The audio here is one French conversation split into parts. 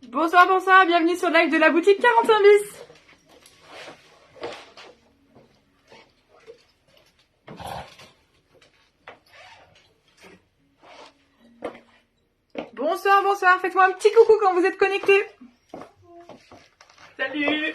Bonsoir, bonsoir, bienvenue sur le live de la boutique 41 bis. Bonsoir, bonsoir, faites-moi un petit coucou quand vous êtes connectés. Salut.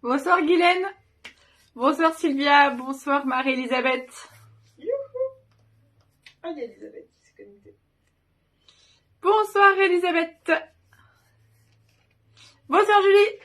Bonsoir Guylaine. Bonsoir Sylvia. Bonsoir Marie-Elisabeth. Ah, il y a Elisabeth qui s'est connectée. Bonsoir Elisabeth. Bonsoir Julie.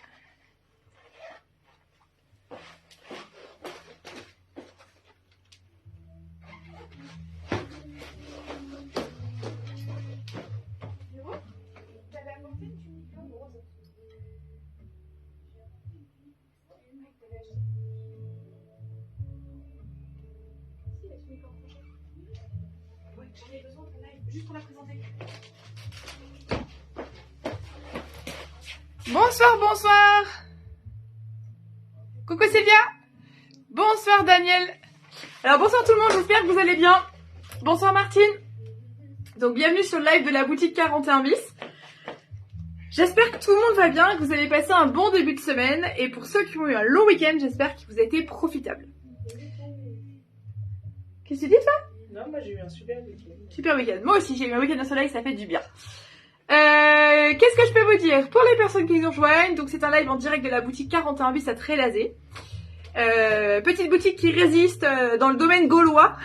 Bonsoir, bonsoir. Coucou Sylvia. Bonsoir Daniel. Alors bonsoir tout le monde, j'espère que vous allez bien. Bonsoir Martine. Donc bienvenue sur le live de la boutique 41 bis. J'espère que tout le monde va bien, que vous avez passé un bon début de semaine. Et pour ceux qui ont eu un long week-end, j'espère qu'il vous a été profitable. Qu'est-ce que tu dis toi? Non, moi j'ai eu un super week-end. Super week-end. Moi aussi j'ai eu un week-end au soleil, ça fait du bien. Qu'est-ce que je peux vous dire pour les personnes qui nous rejoignent? Donc c'est un live en direct de la boutique 41 bis à Trélazé. Petite boutique qui résiste dans le domaine gaulois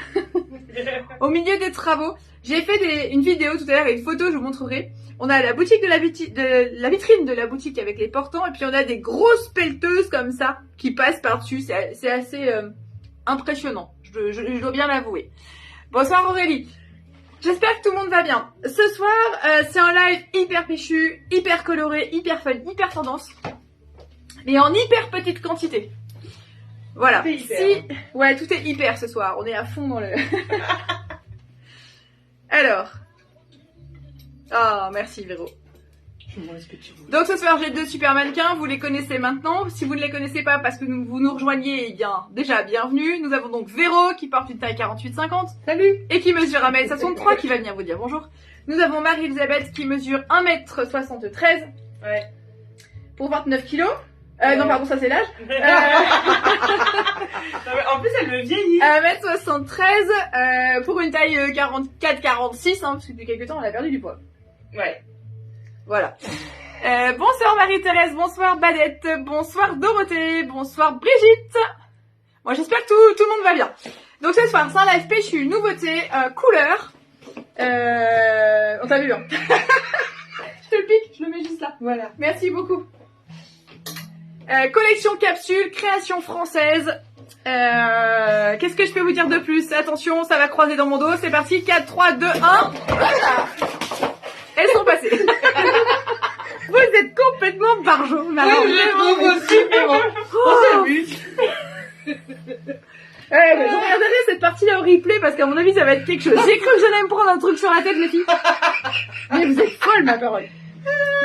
au milieu des travaux. J'ai fait une vidéo tout à l'heure et une photo, je vous montrerai. On a la boutique de la vitrine de la boutique avec les portants et puis on a des grosses pelleteuses comme ça qui passent par-dessus. C'est assez impressionnant, je dois bien l'avouer. Bonsoir Aurélie. J'espère que tout le monde va bien. Ce soir, c'est un live hyper péchu, hyper coloré, hyper fun, hyper tendance. Mais en hyper petite quantité. Voilà. Tout est hyper. Ouais, tout est hyper ce soir. On est à fond dans le... Alors. Ah, merci Véro. Donc ce soir, j'ai deux super mannequins. Vous les connaissez maintenant. Si vous ne les connaissez pas parce que vous nous rejoignez, eh bien, déjà, bienvenue. Nous avons donc Véro qui porte une taille 48-50. Salut. Et qui mesure 1m63 qui va venir vous dire bonjour. Nous avons Marie-Elisabeth qui mesure 1m73. Ouais. Pour 29 kilos. Non, pardon, ça c'est l'âge. Non, mais en plus, elle me vieillit. 1m73 pour une taille 44-46, hein, parce que depuis quelques temps, elle a perdu du poids. Ouais. Voilà. Bonsoir Marie-Thérèse, bonsoir Badette, bonsoir Dorothée, bonsoir Brigitte. Moi j'espère que tout le monde va bien. Donc ce soir, c'est un live péchu, nouveauté, couleur. On t'a vu, hein. Je te le pique, je le mets juste là. Voilà. Merci beaucoup. Collection capsule, création française. Qu'est-ce que je peux vous dire de plus? Attention, ça va croiser dans mon dos. C'est parti, 4, 3, 2, 1. Voilà. Elles sont passées. Vous êtes complètement barjots. Ouais, je trouve aussi, mais bon. On s'amuse. Ouais, mais je regarderai cette partie-là au replay parce qu'à mon avis, ça va être quelque chose. J'ai cru que j'allais me prendre un truc sur la tête, les filles. Mais vous êtes folles, ma parole.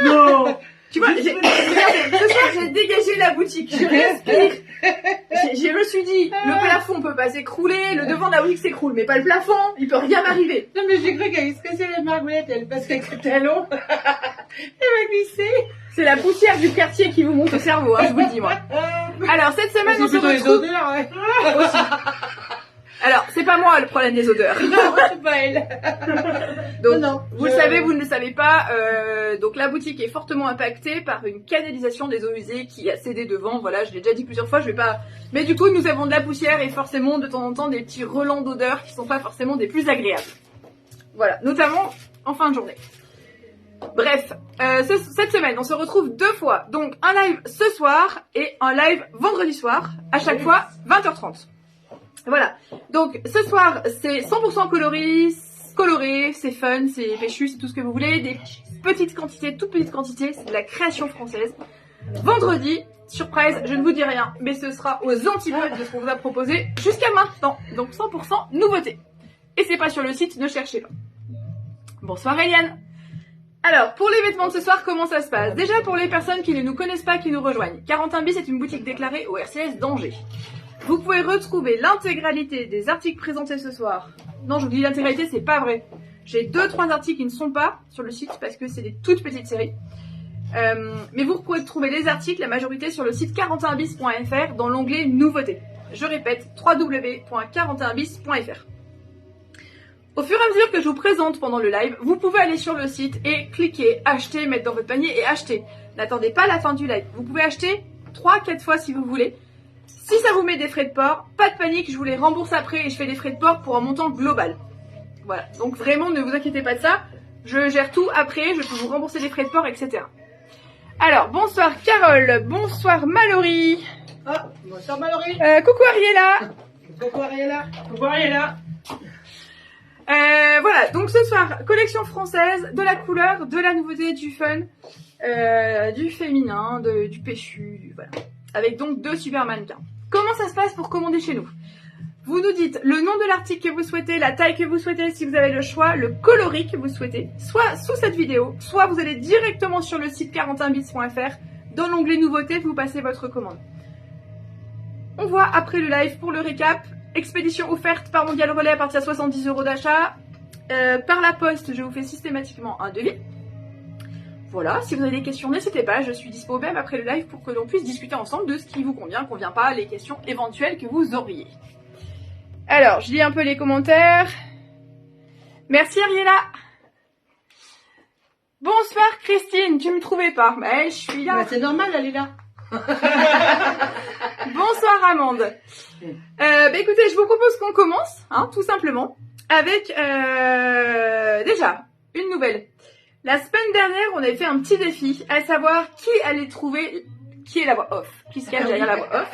Non. Tu vois, regardez, ce soir, j'ai dégagé la boutique. Je respire. Je me suis dit, le plafond peut pas s'écrouler, le devant de la boutique s'écroule, mais pas le plafond, il peut rien m'arriver. Non, mais j'ai cru qu'elle se cassait les margoulettes, elle, parce qu'avec ses talons, elle va glisser. C'est la poussière du quartier qui vous monte au cerveau, hein, je vous le dis, moi. Alors, cette semaine, on se plutôt les retrouve... odeurs, ouais. Aussi. Alors, c'est pas moi le problème des odeurs. Non, c'est pas elle. Donc, Non, vous le savez, vous ne le savez pas, donc la boutique est fortement impactée par une canalisation des eaux usées qui a cédé devant, voilà, je l'ai déjà dit plusieurs fois, je vais pas... Mais du coup, nous avons de la poussière et forcément, de temps en temps, des petits relents d'odeurs qui sont pas forcément des plus agréables. Voilà, notamment en fin de journée. Bref, cette semaine, on se retrouve deux fois, donc un live ce soir et un live vendredi soir, à chaque fois 20h30. Voilà, donc ce soir c'est 100% coloris, coloré, c'est fun, c'est péchu, c'est tout ce que vous voulez. Des petites quantités, toutes petites quantités, c'est de la création française. Vendredi, surprise, je ne vous dis rien, mais ce sera aux antipodes de ce qu'on vous a proposé jusqu'à maintenant. Donc 100% nouveauté. Et c'est pas sur le site, ne cherchez pas. Bonsoir Eliane. Alors, pour les vêtements de ce soir, comment ça se passe? Déjà, pour les personnes qui ne nous connaissent pas, qui nous rejoignent, 41 bis est une boutique déclarée au RCS d'Angers. Vous pouvez retrouver l'intégralité des articles présentés ce soir. Non, je vous dis l'intégralité, c'est pas vrai. J'ai 2-3 articles qui ne sont pas sur le site parce que c'est des toutes petites séries. Mais vous pouvez trouver les articles, la majorité, sur le site 41bis.fr dans l'onglet Nouveautés. Je répète, www.41bis.fr. Au fur et à mesure que je vous présente pendant le live, vous pouvez aller sur le site et cliquer, acheter, mettre dans votre panier et acheter. N'attendez pas la fin du live. Vous pouvez acheter 3-4 fois si vous voulez. Si ça vous met des frais de port, pas de panique, je vous les rembourse après et je fais des frais de port pour un montant global. Voilà, donc vraiment ne vous inquiétez pas de ça. Je gère tout après, je peux vous rembourser les frais de port, etc. Alors, bonsoir Carole, bonsoir Mallory. Ah, bonsoir Mallory. Coucou Ariella. Coucou Ariella. Coucou Ariella. Voilà, donc ce soir, collection française, de la couleur, de la nouveauté, du fun, du féminin, du péchu, voilà. Avec donc 2 super mannequins. Comment ça se passe pour commander chez nous? Vous nous dites le nom de l'article que vous souhaitez, la taille que vous souhaitez, si vous avez le choix, le coloris que vous souhaitez, soit sous cette vidéo, soit vous allez directement sur le site 41bis.fr, dans l'onglet nouveautés, vous passez votre commande. On voit après le live pour le récap. Expédition offerte par Mondial Relais à partir de 70 € d'achat. Par la poste, je vous fais systématiquement un devis. Voilà, si vous avez des questions, n'hésitez pas, je suis dispo même après le live pour que l'on puisse discuter ensemble de ce qui vous convient pas, les questions éventuelles que vous auriez. Alors, je lis un peu les commentaires. Merci Ariella. Bonsoir Christine, tu me trouvais pas? Mais je suis là. Bah, c'est normal, elle est là. Bonsoir Amande. Écoutez, je vous propose qu'on commence, hein, tout simplement, avec déjà une nouvelle. La semaine dernière, on avait fait un petit défi, à savoir qui allait trouver qui est la voix off, qui se cache derrière la voix off.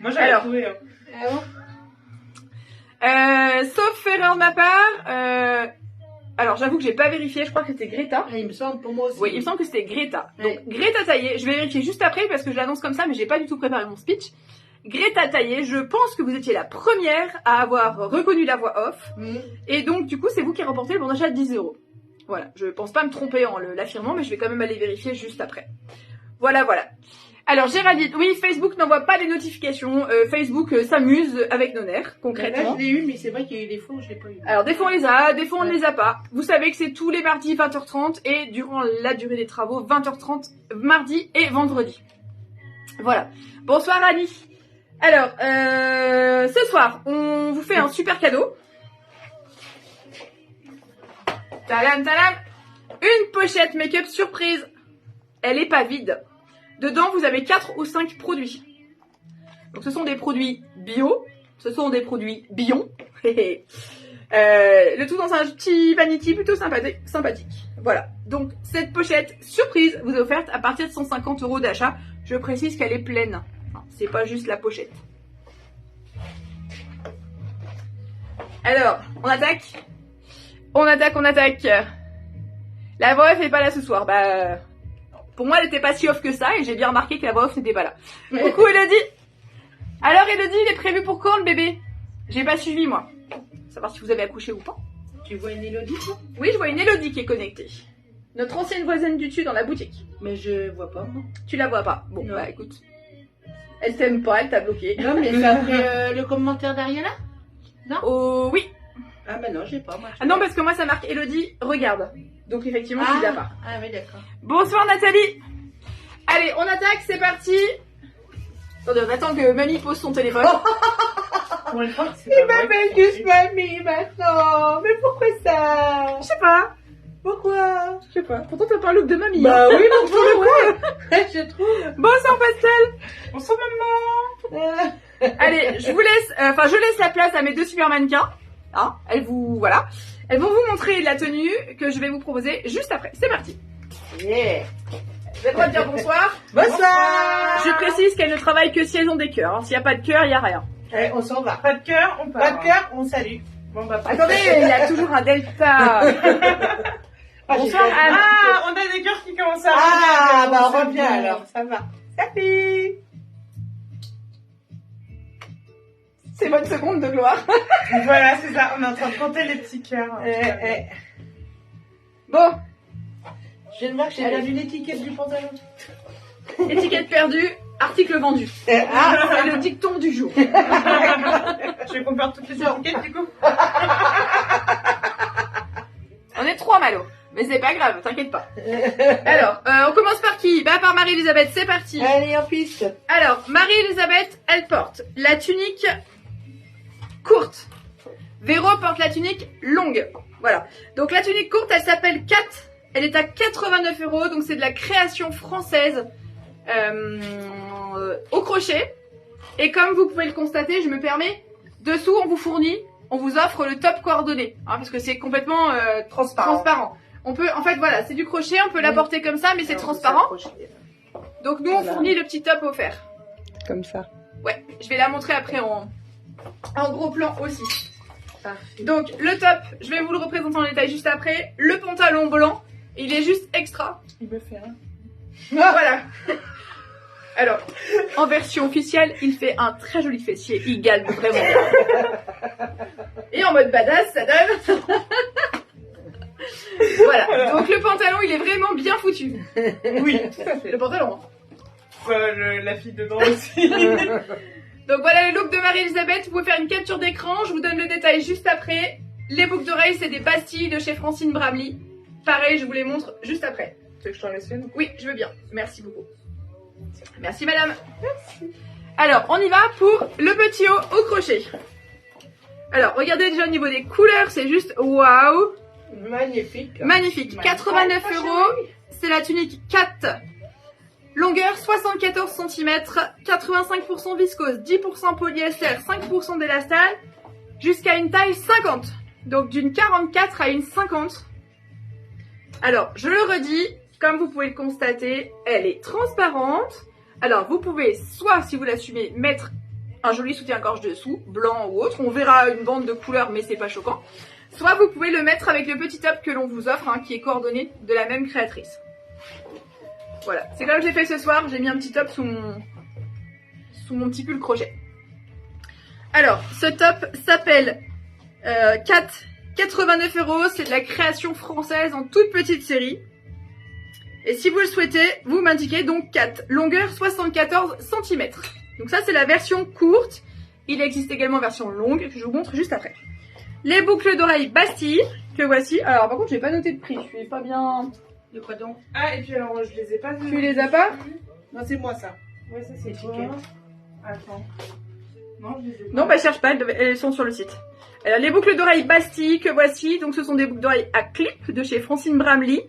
Moi j'avais trouvé. Sauf erreur de ma part. Alors j'avoue que j'ai pas vérifié, je crois que c'était Greta. Ah, il me semble pour moi aussi. Oui, il me semble que c'était Greta. Donc Greta Taillé, je vais vérifier juste après parce que je l'annonce comme ça, mais j'ai pas du tout préparé mon speech. Greta Taillé, je pense que vous étiez la première à avoir reconnu la voix off. Et donc du coup, c'est vous qui remportez le bon d'achat de 10 €. Voilà, je pense pas me tromper en l'affirmant, mais je vais quand même aller vérifier juste après. Voilà, voilà. Alors Géraldine, oui, Facebook n'envoie pas les notifications. Facebook s'amuse avec nos nerfs, concrètement. Là, je l'ai eu, mais c'est vrai qu'il y a eu des fois où je l'ai pas eu. Alors des fois on les a, des fois on ne les a pas. Vous savez que c'est tous les mardis 20h30 et durant la durée des travaux 20h30 mardi et vendredi. Voilà. Bonsoir Annie. Alors, ce soir, on vous fait un super cadeau. Tadam, tadam. Une pochette make-up surprise. Elle est pas vide. Dedans, vous avez 4 ou 5 produits. Donc, ce sont des produits bio. Ce sont des produits Bion. Le tout dans un petit vanity plutôt sympathique. Voilà. Donc, cette pochette surprise vous est offerte à partir de 150 € d'achat. Je précise qu'elle est pleine. Enfin, c'est pas juste la pochette. Alors, on attaque. On attaque. La voix off n'est pas là ce soir. Bah, pour moi, elle n'était pas si off que ça et j'ai bien remarqué que la voix off n'était pas là. Coucou Elodie. Alors Elodie, il est prévu pour quand le bébé? J'ai pas suivi moi. Savoir si vous avez accouché ou pas. Tu vois une Elodie toi? Oui, je vois une Elodie qui est connectée. Notre ancienne voisine du dessus dans la boutique. Mais je vois pas. Tu la vois pas? Bon, non. Bah écoute. Elle t'aime pas, elle t'a bloqué. Non, mais ça fait le commentaire d'Ariella? Non? Oh oui. Ah bah non, j'ai pas moi. Ah non, parce que moi ça marque Elodie, regarde. Donc effectivement, tu l'as pas. Ah oui, d'accord. Bonsoir Nathalie. Allez, on attaque, c'est parti. Attendez, on attend que mamie pose son téléphone. Il m'appelle juste mamie maintenant. Mais pourquoi ça? Je sais pas. Pourquoi? Je sais pas. Pourtant t'as pas un look de mamie. Bah hein. oui, bon, pour le coup. Je trouve. Bonsoir Pastel. Bonsoir maman. Allez, je laisse la place à mes 2 super mannequins. Hein, elles vont vous montrer la tenue que je vais vous proposer juste après. C'est parti. Yeah. Vous avez le droit de dire bonsoir. Bonsoir. Je précise qu'elles ne travaillent que si elles ont des cœurs. Hein. S'il n'y a pas de cœur, il n'y a rien. Allez, on s'en va. Pas de cœur, on part. Pas de cœur, on salue. Bon, bah, Attendez, il y a toujours un delta. Bonsoir Anne. Ah, on a des cœurs qui commencent à Ah, revenir. bah C'est reviens bon. alors, ça va. Salut. C'est votre seconde de gloire. Voilà, c'est ça. On est en train de compter les petits cœurs. Bon, Je viens de voir que j'ai Allez. perdu l'étiquette du pantalon. étiquette perdue, article vendu. Ah, C'est le dicton du jour. Je vais qu'on perde toutes les étiquettes du coup. On est 3 Malo. Mais c'est pas grave, t'inquiète pas. Alors, on commence par qui? Bah par Marie-Elisabeth, c'est parti. allez, en piste. Alors, Marie-Elisabeth, elle porte la tunique courte. Véro porte la tunique longue. Voilà. Donc la tunique courte, elle s'appelle Cat. Elle est à 89 €, donc c'est de la création française au crochet. Et comme vous pouvez le constater, je me permets, dessous on vous fournit, on vous offre le top coordonné, hein, parce que c'est complètement transparent. On peut, en fait, voilà, c'est du crochet, on peut la porter comme ça, mais c'est transparent. Donc nous, on Voilà. fournit le petit top offert. Comme ça. Ouais, je vais la montrer après en gros plan aussi. Parfait. Donc le top, je vais vous le représenter en détail juste après. Le pantalon blanc, il est juste extra. Il me fait un. Voilà. Alors, en version officielle, il fait un très joli fessier. Il gagne vraiment bien. Et en mode badass, ça donne. Voilà. Donc le pantalon, il est vraiment bien foutu. Oui, tout à fait. Le pantalon. La fille dedans aussi. Donc voilà le look de Marie-Elisabeth. Vous pouvez faire une capture d'écran. Je vous donne le détail juste après. Les boucles d'oreilles, c'est des Bastilles de chez Francine Bramley. Pareil, je vous les montre juste après. Tu veux que je t'en laisse une? Oui, je veux bien. Merci beaucoup. Merci madame. Merci. Alors, on y va pour le petit haut au crochet. Alors, regardez déjà au niveau des couleurs, c'est juste waouh. Magnifique. Magnifique. 89 €. C'est la tunique 4. Longueur 74 cm. 85% viscose, 10% polyester, 5% d'élastane. Jusqu'à une taille 50. Donc d'une 44 à une 50. Alors, je le redis, comme vous pouvez le constater, elle est transparente. Alors, vous pouvez, soit, si vous l'assumez, mettre un joli soutien-gorge dessous, blanc ou autre. On verra une bande de couleurs, mais c'est pas choquant. Soit vous pouvez le mettre avec le petit top que l'on vous offre, hein, qui est coordonné de la même créatrice. Voilà, c'est comme j'ai fait ce soir, j'ai mis un petit top sous mon petit pull crochet. Alors, ce top s'appelle 89 €, c'est de la création française en toute petite série. Et si vous le souhaitez, vous m'indiquez donc 4, longueur 74 cm. Donc ça c'est la version courte, il existe également version longue, que je vous montre juste après. Les boucles d'oreilles Bastille, que voici. Alors par contre j'ai pas noté de prix, je suis pas bien... De quoi donc? Ah, et puis alors, je les ai pas vus. Tu les as pas? Non, c'est moi ça. Ouais, ça c'est Étiquette. quoi? Attends. Non, je les ai pas. Non, bah cherche pas, elles sont sur le site. Alors, les boucles d'oreilles Bastille que voici, donc ce sont des boucles d'oreilles à clip de chez Francine Bramley.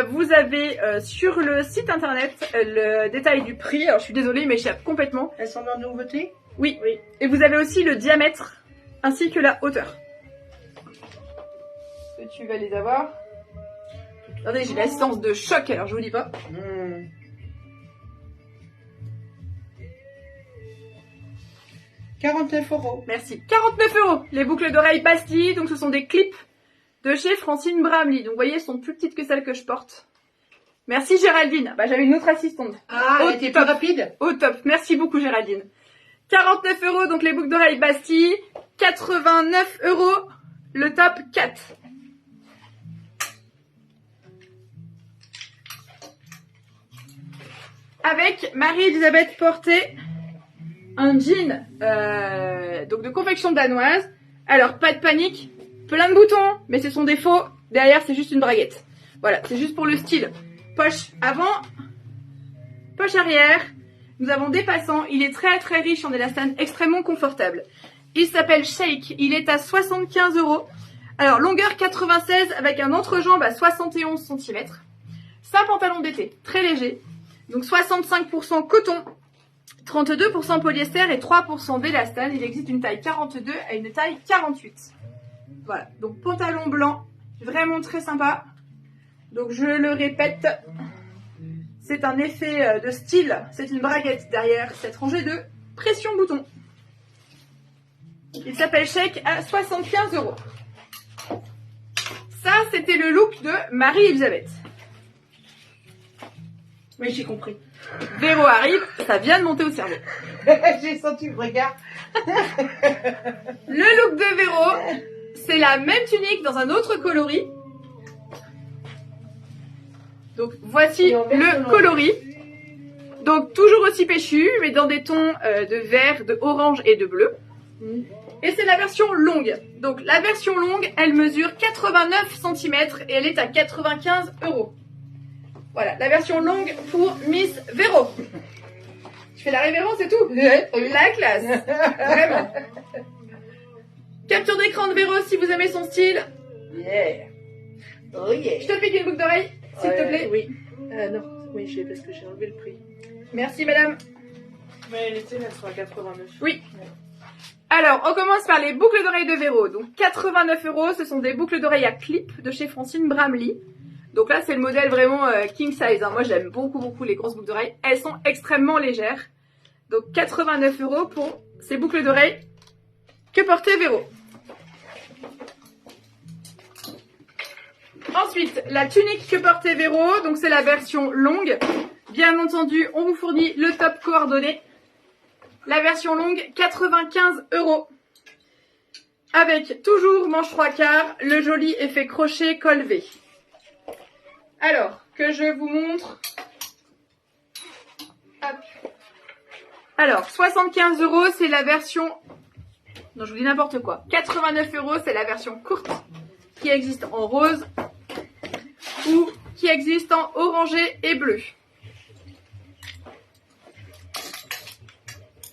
Vous avez sur le site internet le détail du prix. Alors je suis désolée, il m'échappe complètement. Elles sont en nouveauté? Oui, oui. Et vous avez aussi le diamètre ainsi que la hauteur. Est-ce que tu vas les avoir? Attendez, j'ai l'assistance de choc, alors je vous dis pas. 49 €. Merci. 49 € les boucles d'oreilles Bastille. Donc ce sont des clips de chez Francine Bramley. Donc vous voyez, elles sont plus petites que celles que je porte. Merci Géraldine. Bah j'avais une autre assistante. Ah, Au elle était top. plus rapide? Au top. Merci beaucoup Géraldine. 49 € donc les boucles d'oreilles Bastille. 89 € le top 4. Avec Marie-Elisabeth portait un jean donc de confection danoise. Alors pas de panique, plein de boutons, mais ce sont des faux. Derrière c'est juste une braguette. Voilà, c'est juste pour le style. Poche avant, poche arrière. Nous avons des passants. Il est très très riche en élastane, extrêmement confortable. Il s'appelle Shake. Il est à 75 €. Alors longueur 96 avec un entrejambe à 71 cm. C'est un pantalon d'été, très léger. Donc 65% coton, 32% polyester et 3% d'élastane. Il existe une taille 42 à une taille 48. Voilà, donc pantalon blanc, vraiment très sympa. Donc je le répète, c'est un effet de style. C'est une braguette derrière cette rangée de pression bouton. Il s'appelle Shake à 75 €. Ça, c'était le look de Marie-Elisabeth. Oui, j'ai compris. Véro arrive, ça vient de monter au cerveau. J'ai senti le regard. Le look de Véro, c'est la même tunique dans un autre coloris. Donc voici Et en version le longue. coloris. Donc toujours aussi péchu, mais dans des tons de vert, de orange et de bleu. Et c'est la version longue. Donc la version longue, elle mesure 89 cm et elle est à 95 €. Voilà, la version longue pour Miss Véro. Je fais la révérence et tout. La classe. Vraiment. Capture d'écran de Véro si vous aimez son style. Yeah. Oh yeah. Je te pique une boucle d'oreille, s'il te plaît. Oui. Non, oui, j'ai parce que j'ai enlevé le prix. Merci madame. Mais les tiennes, elles sont à 89. Oui. Alors, on commence par les boucles d'oreilles de Véro. Donc 89 €, ce sont des boucles d'oreilles à clip de chez Francine Bramley. Donc là, c'est le modèle vraiment king size. Hein. Moi, j'aime beaucoup les grosses boucles d'oreilles. Elles sont extrêmement légères. Donc 89 € pour ces boucles d'oreilles que portait Véro. Ensuite, la tunique que portait Véro, donc c'est la version longue. Bien entendu, on vous fournit le top coordonné. La version longue, 95 €. Avec toujours manche 3/4, le joli effet crochet col V. Alors, que je vous montre. Hop. Alors, 75 €, c'est la version... Non, je vous dis n'importe quoi. 89 €, c'est la version courte qui existe en rose ou qui existe en orangé et bleu.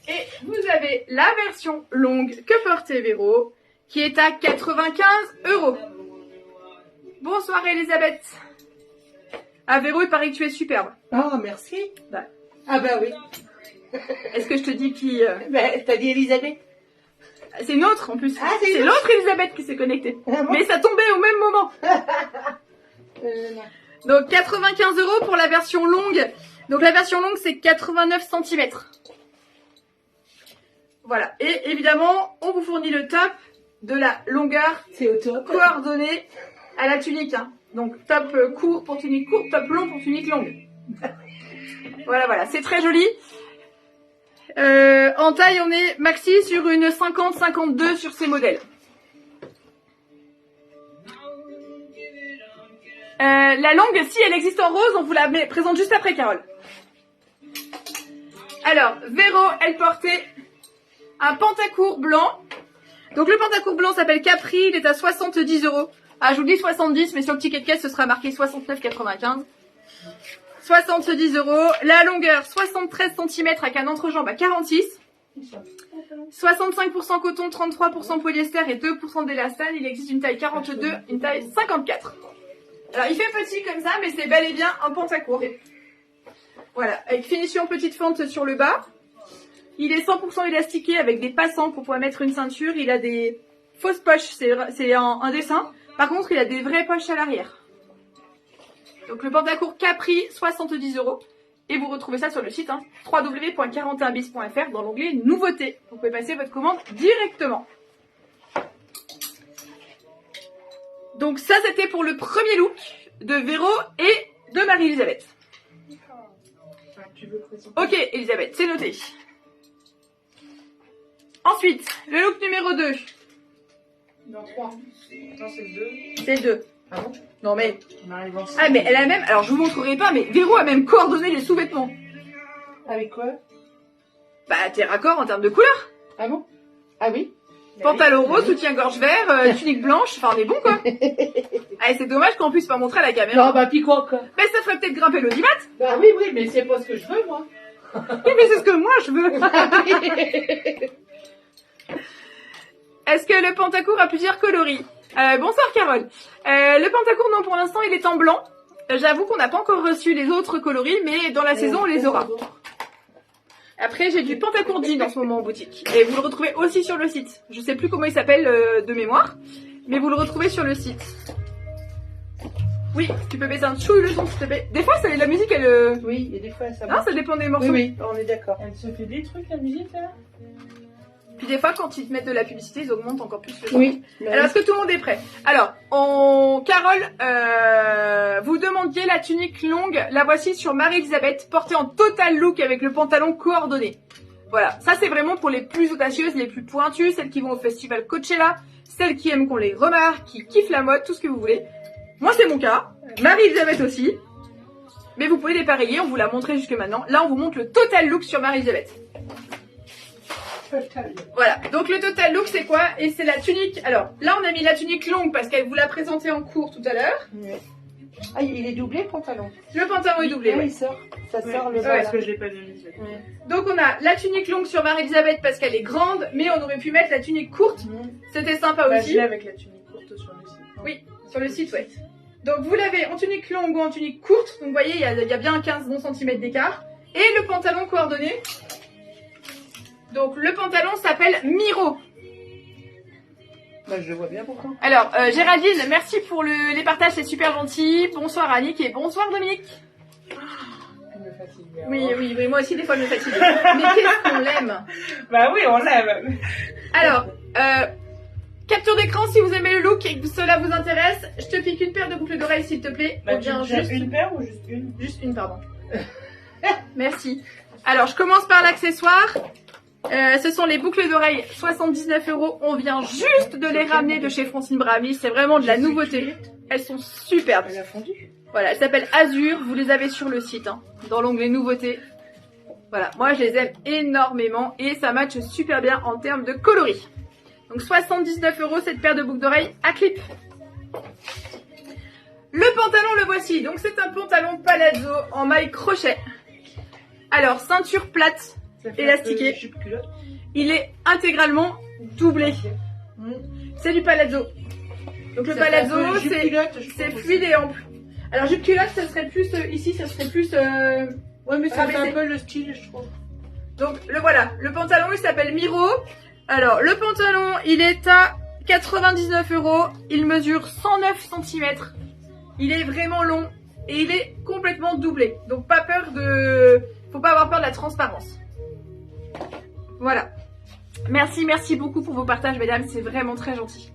Et vous avez la version longue que portait Véro, qui est à 95 €. Bonsoir Elisabeth. Ah Véro, il paraît que tu es superbe. Oh, merci. Bah, Ah bah oui. est-ce que je te dis qui... T'as dit Elisabeth. C'est une autre en plus. Ah, c'est c'est une l'autre Elisabeth qui s'est connectée. Ah bon. Mais ça tombait au même moment. Non. Donc 95 € pour la version longue. Donc la version longue, c'est 89 cm. Voilà. Et évidemment, on vous fournit le top de la longueur C'est au top. coordonnée à la tunique. Hein. Donc top court pour tunique courte, top long pour tunique longue. Voilà. C'est très joli. En taille, on est maxi sur une 50-52 sur ces modèles. La longue, si elle existe en rose, on vous la présente juste après, Carole. Alors, Véro, elle portait un pantacourt blanc. Donc le pantacourt blanc s'appelle Capri, il est à 70 €. Ah, je vous dis 70, mais sur le ticket de caisse, ce sera marqué 69,95. 70 €. La longueur, 73 cm avec un entrejambe à 46. 65% coton, 33% polyester et 2% d'élastane. Il existe une taille 42, une taille 54. Alors, il fait petit comme ça, mais c'est bel et bien un pantacourt. Voilà, avec finition petite fente sur le bas. Il est 100% élastiqué avec des passants pour pouvoir mettre une ceinture. Il a des fausses poches, c'est un dessin. Par contre, il a des vraies poches à l'arrière. Donc le pantacourt Capri, 70 €. Et vous retrouvez ça sur le site, hein, www.41bis.fr dans l'onglet Nouveautés. Vous pouvez passer votre commande directement. Donc ça, c'était pour le premier look de Véro et de Marie-Elisabeth. Ok, Elisabeth, c'est noté. Ensuite, le look numéro 2. Dans 3. Non, c'est le 2. C'est le 2. Ah bon? Non mais... On arrive ensemble. Ah mais elle a même... Alors je vous montrerai pas, mais Véro a même coordonné les sous-vêtements. Avec quoi? Bah t'es raccord en termes de couleur. Ah bon? Ah oui? Pantalon rose, soutien-gorge vert, tunique blanche, enfin on est bon quoi. Ah, c'est dommage qu'on puisse pas montrer à la caméra. Non, bah puis quoi? Mais ça ferait peut-être grimper l'audimat. Bah oui, mais c'est pas ce que je veux, moi. Oui, mais c'est ce que moi je veux. Est-ce que le pantacourt a plusieurs coloris? Bonsoir Carole. Le pantacourt, non, pour l'instant il est en blanc. J'avoue qu'on n'a pas encore reçu les autres coloris, mais dans la saison on les aura. Après, j'ai du pantacourt jean en ce moment en boutique. Et vous le retrouvez aussi sur le site. Je sais plus comment il s'appelle de mémoire, mais vous le retrouvez sur le site. Oui, tu peux baisser un chouille le son s'il te plaît. Des fois, la musique, elle... Oui, et des fois, ça Non, ça dépend des morceaux. Oui, on est d'accord. Elle se fait des trucs, la musique, là? Puis des fois, quand ils te mettent de la publicité, ils augmentent encore plus le prix. Oui. Alors, est-ce que tout le monde est prêt? Alors, Carole, vous demandiez la tunique longue. La voici sur Marie-Elisabeth, portée en total look avec le pantalon coordonné. Voilà, ça c'est vraiment pour les plus audacieuses, les plus pointues, celles qui vont au festival Coachella, celles qui aiment qu'on les remarque, qui kiffent la mode, tout ce que vous voulez. Moi c'est mon cas, Marie-Elisabeth aussi. Mais vous pouvez dépareiller, on vous l'a montré jusque maintenant. Là on vous montre le total look sur Marie-Elisabeth. Voilà, donc le total look c'est quoi? Et c'est la tunique, alors là on a mis la tunique longue parce qu'elle vous l'a présentée en cours tout à l'heure. Ah, il est doublé le pantalon. Le pantalon est doublé, Oui, ouais. il sort. Ça sort le Ouais, bas. parce là. que je l'ai pas mis. Ouais. Donc on a la tunique longue sur Marie-Elisabeth parce qu'elle est grande, mais on aurait pu mettre la tunique courte. C'était sympa Bah, je aussi. l'ai avec la tunique courte sur le site. Oui, sur le site, ouais. Donc vous l'avez en tunique longue ou en tunique courte. Donc vous voyez, il y a bien 15 bons centimètres d'écart. Et le pantalon coordonné. Donc le pantalon s'appelle Miro. Bah, je le vois bien pourtant. Alors, Géraldine, merci pour les partages, c'est super gentil. Bonsoir Annick et bonsoir Dominique. Elle me fatigue bien. Oui, moi aussi des fois je me fatigue. Mais qu'est-ce qu'on l'aime. Bah oui, on l'aime. Alors, capture d'écran si vous aimez le look et que cela vous intéresse. Je te pique une paire de boucles d'oreilles s'il te plaît. Bah, On vient tu veux juste une paire ou juste une? Juste une, pardon. Merci. Alors, je commence par l'accessoire. Ce sont les boucles d'oreilles, 79 €. On vient juste de les ramener de chez Francine Brahmi. C'est vraiment de la nouveauté. Elles sont superbes. Elle a fondu. Voilà, elles s'appellent Azur. Vous les avez sur le site, hein, dans l'onglet nouveautés. Voilà, moi je les aime énormément et ça matche super bien en termes de coloris. Donc 79 € cette paire de boucles d'oreilles à clip. Le pantalon, le voici. Donc c'est un pantalon palazzo en maille crochet. Alors ceinture plate, Ça fait élastiqué. un peu jupe culotte. il est intégralement doublé. C'est du palazzo. Donc le Ça fait un peu palazzo, jupe c'est culotte, je trouve fluide et ample. Alors jupe culotte, ça serait plus ici, ça serait plus. Ouais, mais ça fait rabaissé. un peu le style, je trouve. Donc le voilà, le pantalon il s'appelle Miro. Alors le pantalon il est à 99 €, il mesure 109 cm. Il est vraiment long et il est complètement doublé. Donc pas peur faut pas avoir peur de la transparence. Voilà. Merci beaucoup pour vos partages mesdames, c'est vraiment très gentil.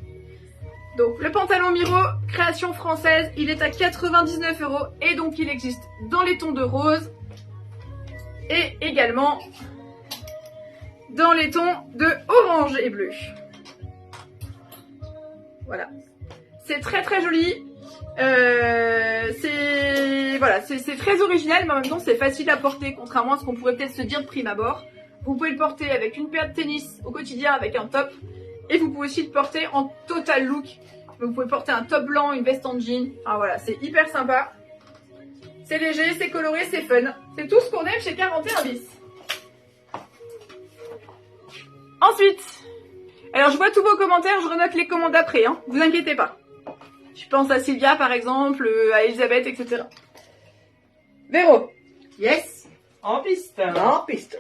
Donc le pantalon Miro, création française, il est à 99 € et donc il existe dans les tons de rose et également dans les tons de orange et bleu. Voilà. C'est très joli. C'est très original, mais en même temps c'est facile à porter, contrairement à ce qu'on pourrait peut-être se dire de prime abord. Vous pouvez le porter avec une paire de tennis au quotidien, avec un top. Et vous pouvez aussi le porter en total look. Donc vous pouvez porter un top blanc, une veste en jean. Enfin voilà, c'est hyper sympa. C'est léger, c'est coloré, c'est fun. C'est tout ce qu'on aime chez 41 bis. Ensuite, alors je vois tous vos commentaires, je renote les commandes après, hein. Vous inquiétez pas. Je pense à Sylvia par exemple, à Elisabeth, etc. Véro. Yes. En piste. En piste.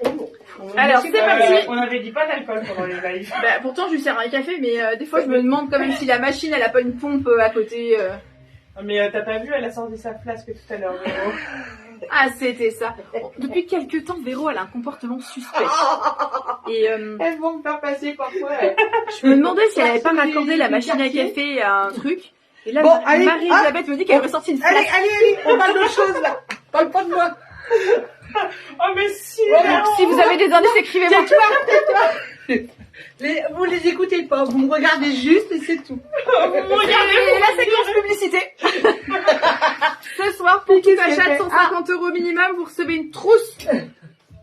Alors, c'est parti. On avait dit pas d'alcool pendant les lives. Bah, pourtant je lui sers un café, mais des fois je me demande quand même si la machine elle a pas une pompe à côté. Mais t'as pas vu, elle a sorti sa flasque tout à l'heure, Véro. Ah c'était ça. Bon, depuis quelques temps Véro elle a un comportement suspect. Et Elles vont me faire passer parfois. je me demandais si elle avait pas raccordé la machine à café à un truc. Et là Bon, allez, Marie-Elisabeth me dit qu'elle aurait sorti une Allez, flasque. on parle d'autre chose là. Parle pas de moi. Oh mais si, Ouais, Véro. Si vous avez des indices, écrivez-moi. Vous les écoutez pas, vous me regardez juste et c'est tout. Regardez la séquence publicité. Ce soir, pour tout Qu'est-ce qu'elle achat de fait 150 € minimum, vous recevez une trousse.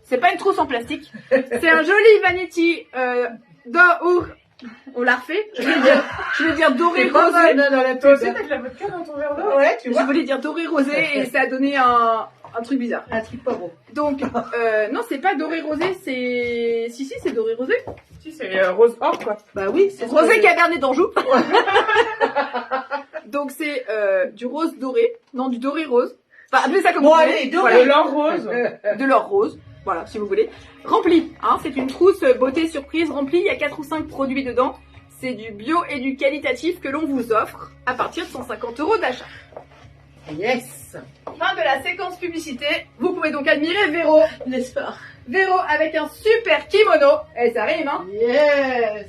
C'est pas une trousse en plastique. C'est un joli vanity d'or. On l'a refait. Je voulais dire doré C'est pas rosé. mal dans la Toi aussi, pub. t'as de la vodka dans ton verre d'eau? Ouais, tu Je vois. voulais dire doré rosé et ça a donné un truc bizarre. Un truc pas beau. Donc, non, c'est pas doré rosé, c'est. Si, c'est doré rosé. Si, c'est rose or, quoi. Bah oui, c'est Rosé Cabernet d'Anjou. Donc, c'est du rose doré. Non, du doré rose. Enfin, appelez ça comme Bon, vous voulez. allez, doré. De l'or rose. De l'or rose. Voilà, si vous voulez. Rempli, hein, c'est une trousse beauté surprise remplie. Il y a 4 ou 5 produits dedans. C'est du bio et du qualitatif que l'on vous offre à partir de 150 € d'achat. Yes. Fin de la séquence publicité. Vous pouvez donc admirer Véro. N'est-ce pas? Véro avec un super kimono. Et ça rime, hein. Yes.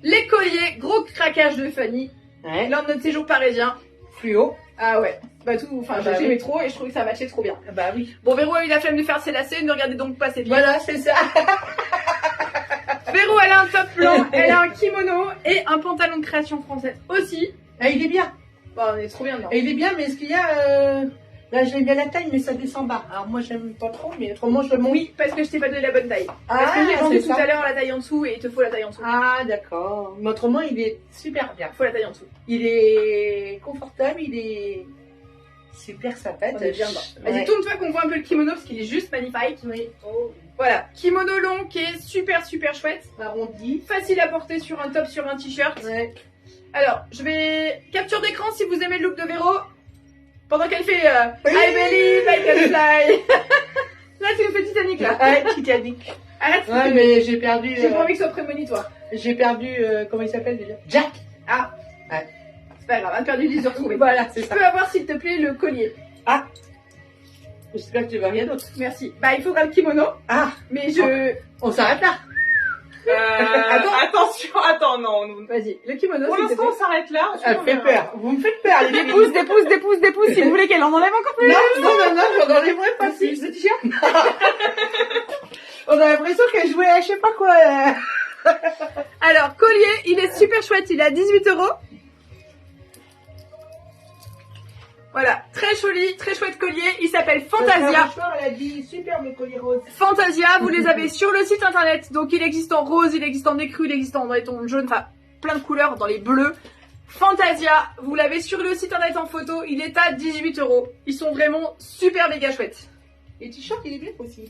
Les colliers, gros craquage de Fanny. Ouais. Lors de notre séjour parisien. Fluo. Ah ouais. Bah tout, enfin Ah bah j'aimais oui. trop et je trouvais que ça matchait trop bien. Bah oui. Bon, Véro a eu la flemme de faire ses lacets, ne regardez donc pas ses pieds. Voilà, c'est ça. Véro, elle a un top blanc, elle a un kimono et un pantalon de création française aussi. Ah, il est bien. Bon, on est trop bien dedans. Et il est bien, mais ce qu'il y a, là j'aime bien la taille, mais ça descend bas. Alors moi j'aime pas trop, mais autrement je le monte. Oui, parce que je t'ai pas donné la bonne taille. Parce Ah, que j'ai vendu c'est tout ça. à l'heure la taille en dessous et il te faut la taille en dessous. Ah d'accord. Mais autrement il est super bien. Il faut la taille en dessous. Il est confortable, il est super sympathique. On est bien dedans. Vas-y, Ouais. tourne-toi qu'on voit un peu le kimono parce qu'il est juste magnifique. Oui. Oh, Voilà, kimono long qui est super chouette. arrondi. Facile à porter sur un top, sur un t-shirt. Ouais. Alors, je vais capture d'écran si vous aimez le look de Véro. Pendant qu'elle fait Oui. I believe I can fly. Là, tu nous fais Titanic là. Ouais, Titanic. Arrête, Ouais, mais j'ai perdu. j'ai pas envie que ce soit prémonitoire. J'ai perdu. Comment il s'appelle déjà? Jack. Ah, Ouais. c'est pas grave, on a perdu les heures retrouvées. Voilà, c'est Je ça. peux avoir s'il te plaît le collier. J'espère que tu veux rien d'autre. Merci. Bah, il faudra le kimono, Ah, mais je. on s'arrête là. Attention, attends, non. Vas-y, le kimono, Pour s'il te l'instant, plaît. on s'arrête là. Elle ensuite, fait on verra. peur. Vous me faites peur. les Des pouces, si vous voulez qu'elle en enlève encore plus. Non, j'en enlèverai pas plus. Le t-shirt. On a l'impression qu'elle jouait à je sais pas quoi. Alors, collier, il est super chouette, il est à 18 €. Voilà, très joli, très chouette collier, il s'appelle Fantasia. Elle a dit superbe collier rose. Fantasia, vous les avez sur le site internet, donc il existe en rose, il existe en écru, il existe en tons jaune, enfin plein de couleurs, dans les bleus. Fantasia, vous l'avez sur le site internet en photo, il est à 18 €. Ils sont vraiment super méga chouettes. Et t-shirt, il est bien aussi.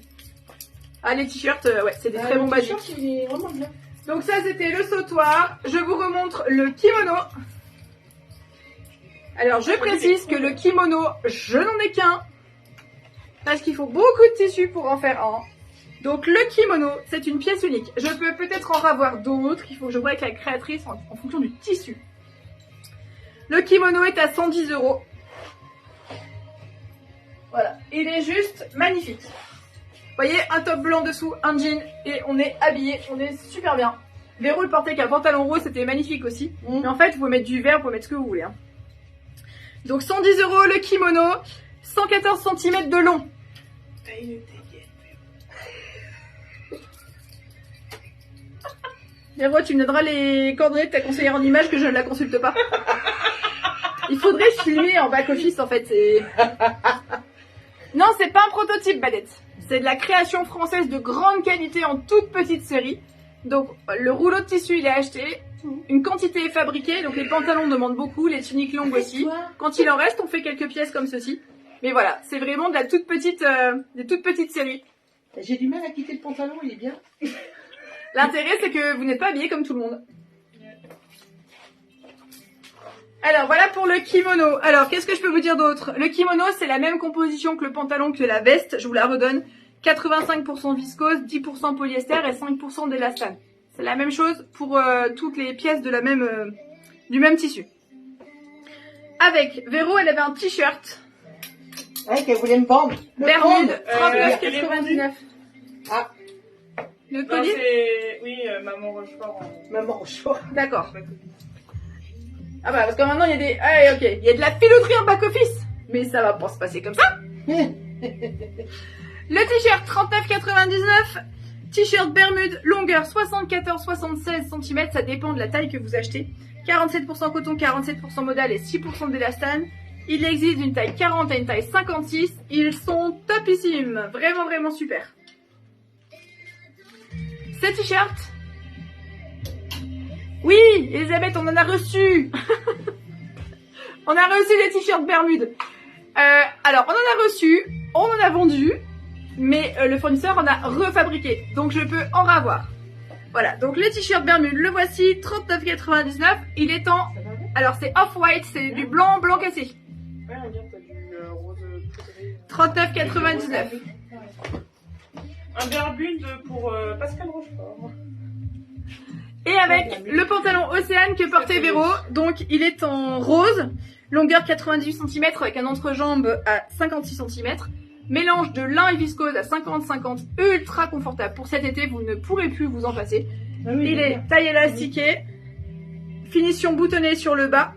Ah, les t-shirts, ouais, c'est des très bons Le basiques. t-shirt, il est vraiment bien. Donc ça, c'était le sautoir. Je vous remontre le kimono. Alors, je précise que le kimono, je n'en ai qu'un. Parce qu'il faut beaucoup de tissu pour en faire un. Donc, le kimono, c'est une pièce unique. Je peux peut-être en avoir d'autres. Il faut que je vois avec la créatrice en fonction du tissu. Le kimono est à 110 €. Voilà. Il est juste magnifique. Vous voyez, un top blanc dessous, un jean, et on est habillé, on est super bien. Véro le portait avec un pantalon rose, c'était magnifique aussi. Mais en fait, vous pouvez mettre du vert, vous pouvez mettre ce que vous voulez. Hein. Donc 110 € le kimono, 114 cm de long. Véro, tu me donneras les coordonnées de ta conseillère en image que je ne la consulte pas. Il faudrait filmer en back-office en fait. Non, c'est pas un prototype, Badette. C'est de la création française de grande qualité en toute petite série. Donc, le rouleau de tissu, il est acheté. Une quantité est fabriquée. Donc, les pantalons demandent beaucoup, les tuniques longues aussi. Quand il en reste, on fait quelques pièces comme ceci. Mais voilà, c'est vraiment de la toute petite, des toutes petites séries. J'ai du mal à quitter le pantalon, il est bien. L'intérêt, c'est que vous n'êtes pas habillés comme tout le monde. Alors, voilà pour le kimono. Alors, qu'est-ce que je peux vous dire d'autre? Le kimono, c'est la même composition que le pantalon, que la veste. Je vous la redonne. 85% viscose, 10% polyester et 5% d'élastane. C'est la même chose pour toutes les pièces de la même, du même tissu. Avec Véro, elle avait un t-shirt. Ouais, qu'elle voulait me vendre. Bermude, il est vendu. 39,99. Ah, Le Non, collier? c'est... Oui, Maman Rochefort. maman au choix. D'accord. Ah bah, parce que maintenant, il y a des... Ah, ok. Il y a de la filouterie en back-office. Mais ça va pas se passer comme ça. Le t-shirt 39,99. T-shirt Bermude, longueur 74-76 cm. Ça dépend de la taille que vous achetez. 47% coton, 47% modal et 6% d'élastane. Il existe une taille 40 et une taille 56. Ils sont topissimes. Vraiment, vraiment super. Ces t-shirts. Oui, Elisabeth, on en a reçu. On a reçu les t-shirts Bermude. Alors, on en a reçu, on en a vendu, mais le fournisseur en a refabriqué. Donc, je peux en ravoir. Voilà, donc le t-shirt Bermude, le voici, 39,99. Il est en... Alors, c'est off-white, c'est du blanc, blanc cassé. Ouais, regarde, t'as du rose poudré. 39,99. Un Bermude pour Pascal Rochefort. Et avec le pantalon Océane que portait Véro, donc il est en rose. Longueur 98 cm avec un entrejambe à 56 cm. Mélange de lin et viscose à 50-50, ultra confortable. Pour cet été, vous ne pourrez plus vous en passer. Ah oui, Il est taille élastiquée, finition boutonnée sur le bas.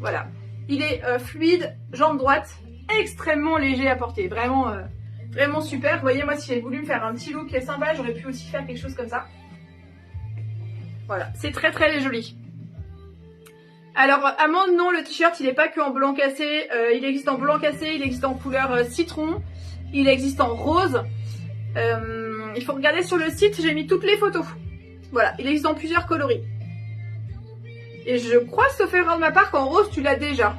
Voilà. Il est fluide, jambe droite, extrêmement léger à porter. Vraiment, vraiment super. Vous voyez, moi, si j'avais voulu me faire un petit look sympa, j'aurais pu aussi faire quelque chose comme ça. Voilà, c'est très très joli. Alors, amande, non, le t-shirt, il n'est pas que en blanc cassé. Il existe en blanc cassé, il existe en couleur citron, il existe en rose. Il faut regarder sur le site, j'ai mis toutes les photos. Voilà, il existe en plusieurs coloris. Et je crois, sauf erreur de ma part, qu'en rose, tu l'as déjà.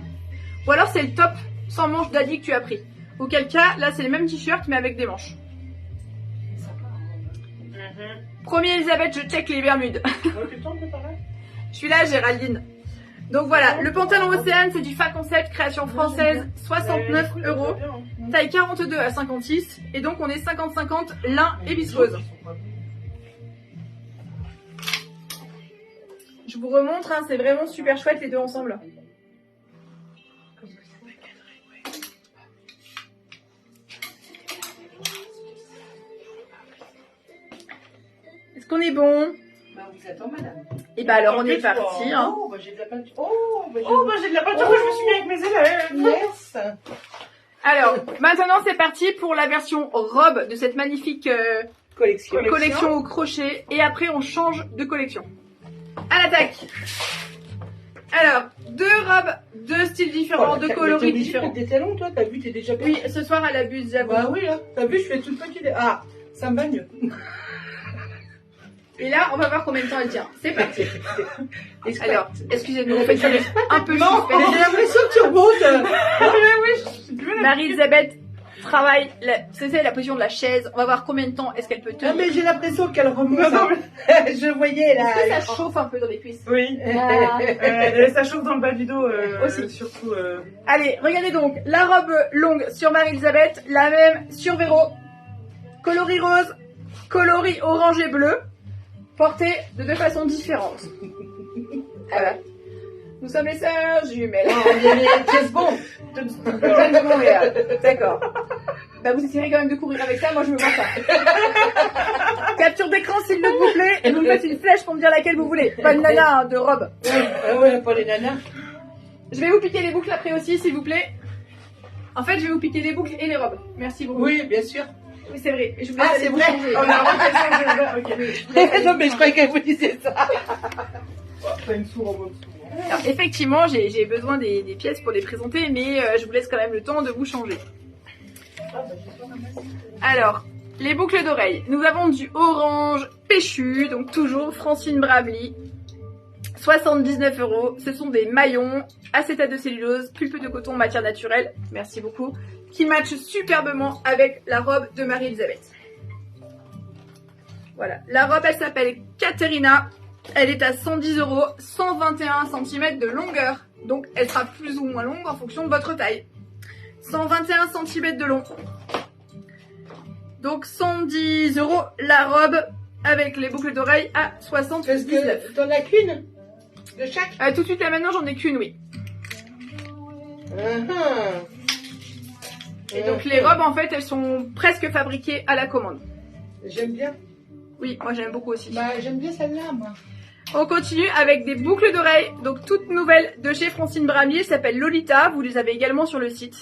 Ou alors, c'est le top sans manches d'Adi que tu as pris. Auquel cas, là, c'est le même t-shirt, mais avec des manches. Premier Elisabeth, je check les Bermudes. Je suis là, Géraldine. Donc voilà, le pantalon Océane, c'est du Fa Concept, création française, 69 €. Taille 42 à 56. Et donc, on est 50-50 lin et viscose. Je vous remontre, hein, c'est vraiment super chouette les deux ensemble. Est-ce qu'on est bon? Bah, on vous attend, madame. Et bah alors on est parti. Hein. Oh, bah j'ai de la peinture. J'ai de la peinture que je me suis mis avec mes élèves. Yes. Alors, maintenant c'est parti pour la version robe de cette magnifique collection au crochet. Et après on change de collection. À l'attaque. Alors, deux robes, deux styles différents, deux coloris différents. T'es long, toi, t'as vu, t'es déjà bien. Oui, ce soir elle abuse, j'avoue. Bah oui, hein. T'as vu, je fais toute petite. Ah, ça me va mieux. Et là, on va voir combien de temps elle tient. C'est parti. Alors, excusez-nous, on fait un peu Non, suspense. j'ai l'impression que tu remontes. Marie-Elisabeth travaille, c'est la position de la chaise. On va voir combien de temps est-ce qu'elle peut tenir. Non, mais j'ai l'impression qu'elle remonte. Je voyais là. Est-ce que ça chauffe un peu dans les cuisses? Oui. Ah. Ça chauffe dans le bas du dos Aussi. surtout. Allez, regardez donc, la robe longue sur Marie-Elisabeth, la même sur Véro. Coloris rose, coloris orange et bleu, portée de deux façons différentes. Voilà. Nous sommes les sœurs jumelles. C'est bon. Jeune de Montréal. D'accord. Bah vous essayerez quand même de courir avec ça, moi je me vois pas. Capture d'écran s'il vous plaît, et vous me faites une flèche pour me dire laquelle vous voulez. Pas une nana hein, de robe. Ouais, pas les nanas. Je vais vous piquer les boucles après aussi, s'il vous plaît. En fait, je vais vous piquer les boucles et les robes. Merci beaucoup. Oui, bien sûr. Oui, c'est vrai. Et je vous Ah, laisse c'est aller vous vrai. changer. On a refait ok. Non, mais je croyais qu'elle vous disait ça. T'as une sourde. Alors, effectivement, j'ai besoin des pièces pour les présenter, mais je vous laisse quand même le temps de vous changer. Alors, les boucles d'oreilles. Nous avons du orange péchu, donc toujours Francine Brably. 79 €. Ce sont des maillons, acétate de cellulose, pulpe de coton, matière naturelle. Merci beaucoup. Qui matchent superbement avec la robe de Marie-Elisabeth. Voilà. La robe, elle s'appelle Caterina. Elle est à 110 €, 121 cm de longueur. Donc, elle sera plus ou moins longue en fonction de votre taille. 121 cm de long. Donc, 110 € la robe avec les boucles d'oreilles à 79. T'en as qu'une de chaque. Tout de suite, là maintenant, j'en ai qu'une, oui. Et donc, les robes, en fait, elles sont presque fabriquées à la commande. J'aime bien. Oui, moi, j'aime beaucoup aussi. Bah, j'aime bien celle-là, moi. On continue avec des boucles d'oreilles, donc toutes nouvelles de chez Francine Bramier, s'appelle Lolita, vous les avez également sur le site.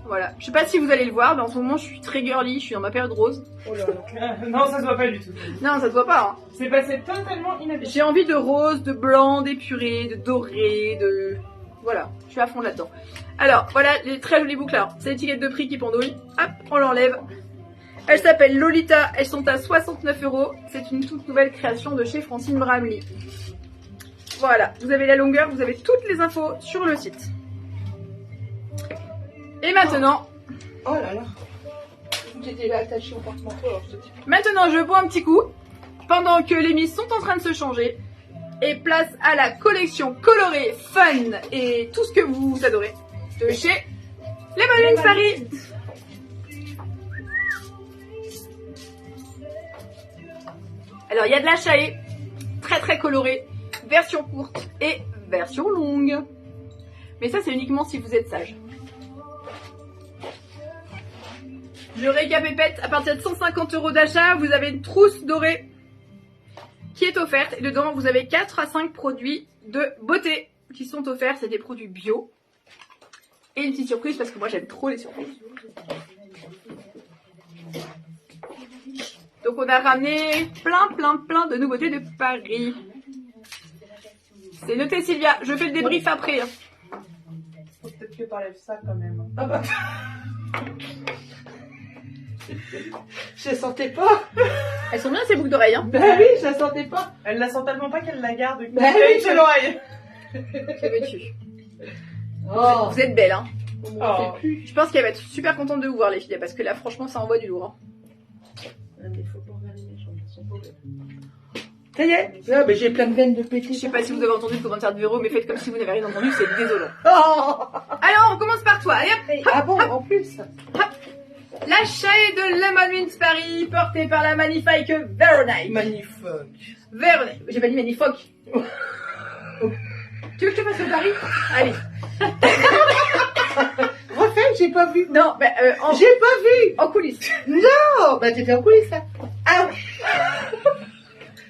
Voilà, je sais pas si vous allez le voir, mais en ce moment je suis très girly, je suis dans ma période rose. Oh là là. Non, ça se voit pas du tout. Non, ça se voit pas, hein. C'est passé totalement inaperçu. J'ai envie de rose, de blanc, d'épuré, de doré, de... Voilà, je suis à fond là-dedans. Alors, voilà les très jolies boucles là, c'est l'étiquette de prix qui pendouille, hop, on l'enlève. Elles s'appellent Lolita, elles sont à 69 €. C'est une toute nouvelle création de chez Francine Bramley. Voilà, vous avez la longueur, vous avez toutes les infos sur le site. Et maintenant, Oh là là. J'étais là attachée au porte-manteau, alors je te dis. maintenant je bois un petit coup, pendant que les miss sont en train de se changer. Et place à la collection colorée, fun et tout ce que vous adorez de chez Les Ballons Paris. Alors, il y a de la chaée, très très colorée, version courte et version longue. Mais ça, c'est uniquement si vous êtes sage. Je récapépète, à partir de 150 € d'achat, vous avez une trousse dorée qui est offerte. Et dedans, vous avez 4 à 5 produits de beauté qui sont offerts. C'est des produits bio. Et une petite surprise, parce que moi, j'aime trop les surprises. Donc, on a ramené plein de nouveautés de Paris. C'est noté, Sylvia. Je fais le débrief après. Faut peut-être que t'enlèves ça quand même. Ah bah. Je la sentais pas. Elles sont bien, ces boucles d'oreilles. Hein. Bah oui, je la sentais pas. Elle la sent tellement pas qu'elle la garde. Bah oui, C'est l'oreille. Que veux-tu? Oh. Vous êtes belles, hein. Oh. Je pense qu'elle va être super contente de vous voir, les filles, parce que là, franchement, ça envoie du lourd. Hein. Mais faut pas regarder mes jambes, elles sont pas belles. Ça y est. Ah, mais j'ai plein de veines de pété. Je sais pas si vous avez entendu le commentaire de Véro, mais faites comme si vous n'avez rien entendu, c'est désolant. Oh. Alors, on commence par toi. Allez, hop. Ah bon, en plus. La chaille de Lemon Mint Paris, portée par la magnifique Véronique. Magnifique. Véronique. J'ai pas dit magnifique. Tu veux que je te fasse le pari? Allez. Refais, j'ai pas vu. Non, bah, J'ai pas vu. en coulisses. Non, bah t'étais en coulisses là. Ah oui.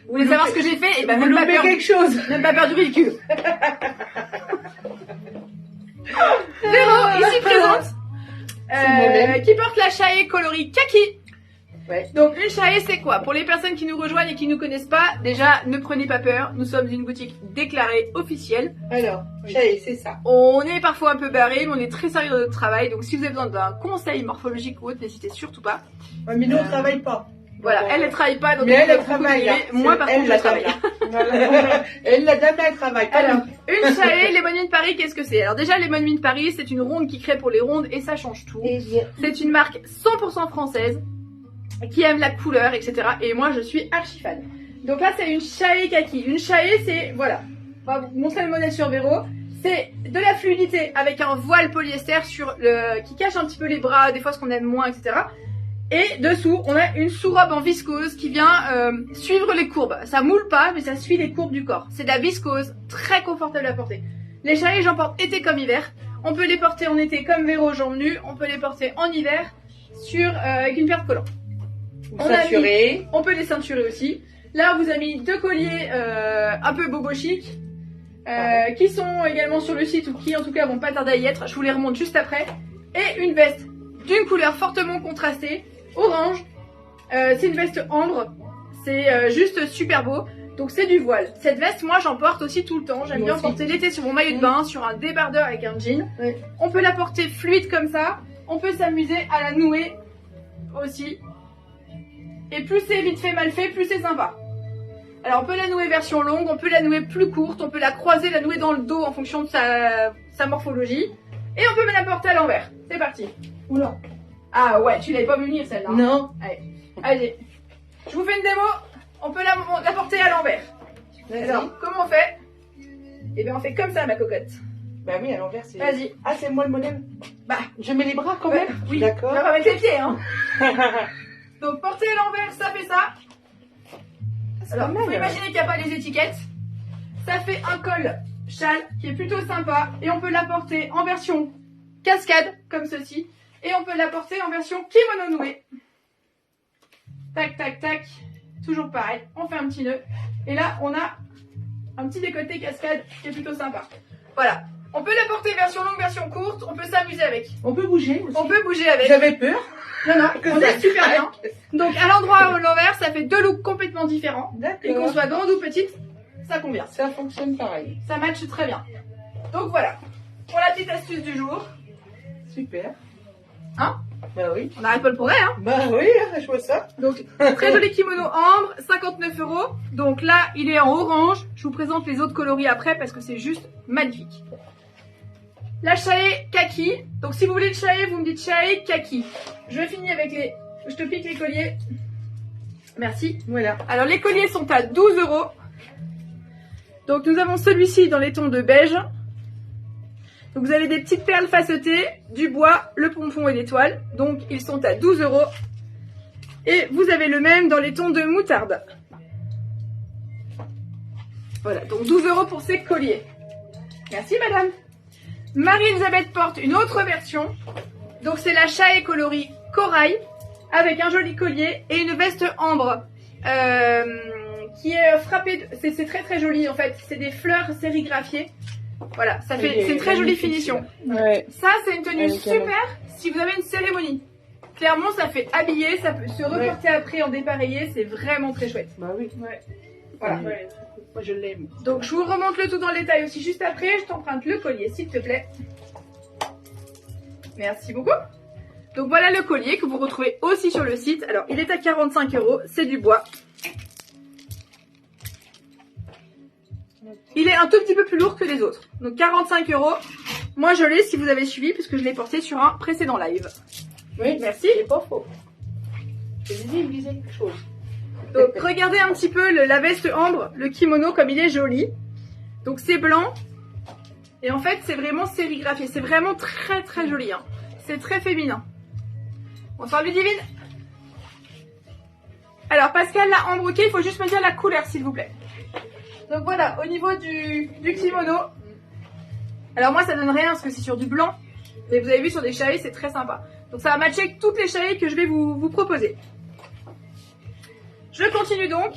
Vous voulez savoir ce que j'ai fait? Et ben, Vous même pas loupez peur, quelque chose. même pas peur du ridicule. Véro, ici présente. moi-même. Qui porte la chaille coloris kaki. Ouais. Donc une chaille, c'est quoi? Pour les personnes qui nous rejoignent et qui nous connaissent pas, déjà ne prenez pas peur, nous sommes une boutique déclarée officielle. Alors, chaille, c'est ça. On est parfois un peu barré, mais on est très sérieux dans notre travail, donc si vous avez besoin d'un conseil morphologique ou autre, n'hésitez surtout pas. Ouais, mais nous on travaille pas. Voilà, Donc, elle ne travaille pas, donc mais elle, vous elle pouvez travaille. continuer. Là. Moi C'est par elle, contre je la travaille. dame. Elle, la dame, elle travaille. Pas Alors, nous. une chaille, Lemon Mint Paris, qu'est-ce que c'est? Alors déjà, Lemon Mint Paris, c'est une ronde qui crée pour les rondes et ça change tout. C'est une marque 100% française qui aime la couleur, etc. Et moi, je suis archi fan. Donc là, c'est une chaille kaki. Une chaille, c'est, voilà, on va vous montrer le modèle sur Véro. C'est de la fluidité avec un voile polyester sur qui cache un petit peu les bras, des fois ce qu'on aime moins, etc. Et dessous, on a une sous-robe en viscose qui vient suivre les courbes. Ça moule pas, mais ça suit les courbes du corps. C'est de la viscose, très confortable à porter. Les chailles, j'en porte été comme hiver. On peut les porter en été comme Véro jambes nues. On peut les porter en hiver avec une paire de collants. On peut les ceinturer aussi. Là, on vous a mis 2 colliers un peu bobo chic. Qui sont également sur le site ou qui en tout cas vont pas tarder à y être. Je vous les remonte juste après. Et une veste d'une couleur fortement contrastée. Orange, c'est une veste ambre, c'est juste super beau, donc c'est du voile. Cette veste, moi j'en porte aussi tout le temps, j'aime bien porter l'été sur mon maillot de bain, sur un débardeur avec un jean. Ouais. On peut la porter fluide comme ça, on peut s'amuser à la nouer aussi. Et plus c'est vite fait mal fait, plus c'est sympa. Alors on peut la nouer version longue, on peut la nouer plus courte, on peut la croiser, la nouer dans le dos en fonction de sa morphologie. Et on peut me la porter à l'envers. C'est parti. Oula. Ah ouais, tu l'avais pas vu venir celle-là. Non. Allez, je vous fais une démo, on peut la porter à l'envers. Alors, comment on fait? Eh bien, on fait comme ça, ma cocotte. Bah oui, à l'envers, c'est. Vas-y. Ah, c'est moi le modèle. Bah, Je mets les bras quand ouais, même. oui, D'accord. on va pas mettre les pieds, hein. Donc, porter à l'envers, ça fait ça. Alors, il faut imaginer qu'il n'y a pas les étiquettes. Ça fait un col châle qui est plutôt sympa. Et on peut la porter en version cascade, comme ceci. Et on peut la porter en version kimono noué. Tac, tac, tac. Toujours pareil. On fait un petit nœud. Et là, on a un petit décolleté cascade qui est plutôt sympa. Voilà. On peut la porter version longue, version courte. On peut s'amuser avec. On peut bouger aussi. On peut bouger avec. J'avais peur. Non, non, Que on ça est super bien. craque. Donc, à l'endroit ou à l'envers, ça fait 2 looks complètement différents. Et qu'on D'accord. soit grande ou petite, ça convient. Ça fonctionne pareil. Ça matche très bien. Donc voilà. Pour la petite astuce du jour. Super. Hein? Bah oui. On n'arrête pas le progrès, hein. Bah oui, je vois ça. Donc, très joli kimono ambre, 59 €. Donc là, il est en orange. Je vous présente les autres coloris après parce que c'est juste magnifique. La chaille kaki. Donc, si vous voulez le chaille, vous me dites chaille kaki. Je finis avec les... Je te pique les colliers. Merci. Voilà. Alors, les colliers sont à 12 €. Donc, nous avons celui-ci dans les tons de beige. Donc, vous avez des petites perles facetées, du bois, le pompon et l'étoile. Donc, ils sont à 12 €. Et vous avez le même dans les tons de moutarde. Voilà, donc 12 € pour ces colliers. Merci, madame. Marie-Elisabeth porte une autre version. Donc c'est la Chaé coloris corail avec un joli collier et une veste ambre qui est frappée. C'est très très joli en fait. C'est des fleurs sérigraphiées. Voilà, ça fait c'est une très jolie finition. Ouais. Ça c'est une tenue super si vous avez une cérémonie. Clairement ça fait habiller, ça peut se reporter après en dépareillé, c'est vraiment très chouette. Bah oui. Ouais. Voilà. Ouais, moi je l'aime. Donc je vous remonte le tout dans le détail aussi juste après. Je t'emprunte le collier s'il te plaît. Merci beaucoup. Donc voilà le collier que vous retrouvez aussi sur le site. Alors il est à 45 €, c'est du bois. Il est un tout petit peu plus lourd que les autres. Donc 45 €. Moi je l'ai si vous avez suivi puisque je l'ai porté sur un précédent live. Oui, Merci. c'est pas faux. Je disais, il me disait quelque chose. Donc regardez un petit peu la veste ambre, le kimono comme il est joli. Donc c'est blanc. Et en fait c'est vraiment sérigraphié. C'est vraiment très très joli. Hein. C'est très féminin. Bonsoir Ludivine. Alors Pascal, la ambre, ok, il faut juste me dire la couleur s'il vous plaît. Donc voilà, au niveau du kimono. Alors moi ça donne rien parce que c'est sur du blanc. Mais vous avez vu sur des chaillés, c'est très sympa. Donc ça va matcher avec toutes les chaillés que je vais vous proposer. Je continue donc.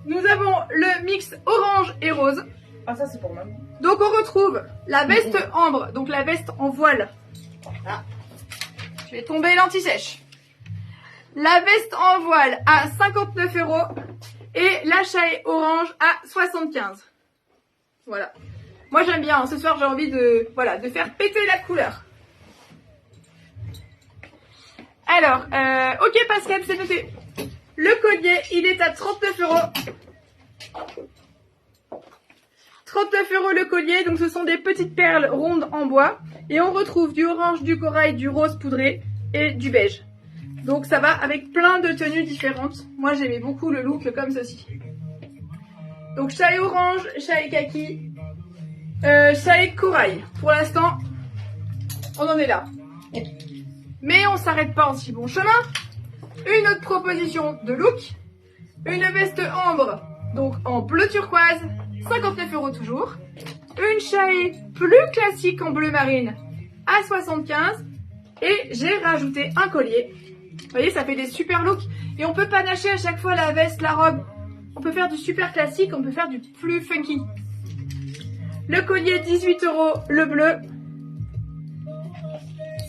Nous avons le mix orange et rose. Ah, ça c'est pour moi. Donc on retrouve la veste ambre, donc la veste en voile. Ah. Je vais tomber l'anti-sèche. La veste en voile à 59 € et la chaille orange à 75. Voilà. Moi j'aime bien, hein. Ce soir j'ai envie de, voilà, de faire péter la couleur. Alors, ok Pascal, c'est noté. Le collier, il est à 39 €. 39 € le collier, donc ce sont des petites perles rondes en bois. Et on retrouve du orange, du corail, du rose poudré et du beige. Donc ça va avec plein de tenues différentes. Moi j'aimais beaucoup le look comme ceci. Donc chaille orange, chaille kaki, chaille corail. Pour l'instant, on en est là. Mais on s'arrête pas en si bon chemin. Une autre proposition de look. Une veste ambre, donc en bleu turquoise, 59 € toujours. Une chaille plus classique en bleu marine à 75. Et j'ai rajouté un collier. Vous voyez, ça fait des super looks. Et on peut panacher à chaque fois la veste, la robe. On peut faire du super classique, on peut faire du plus funky. Le collier, 18 €, le bleu.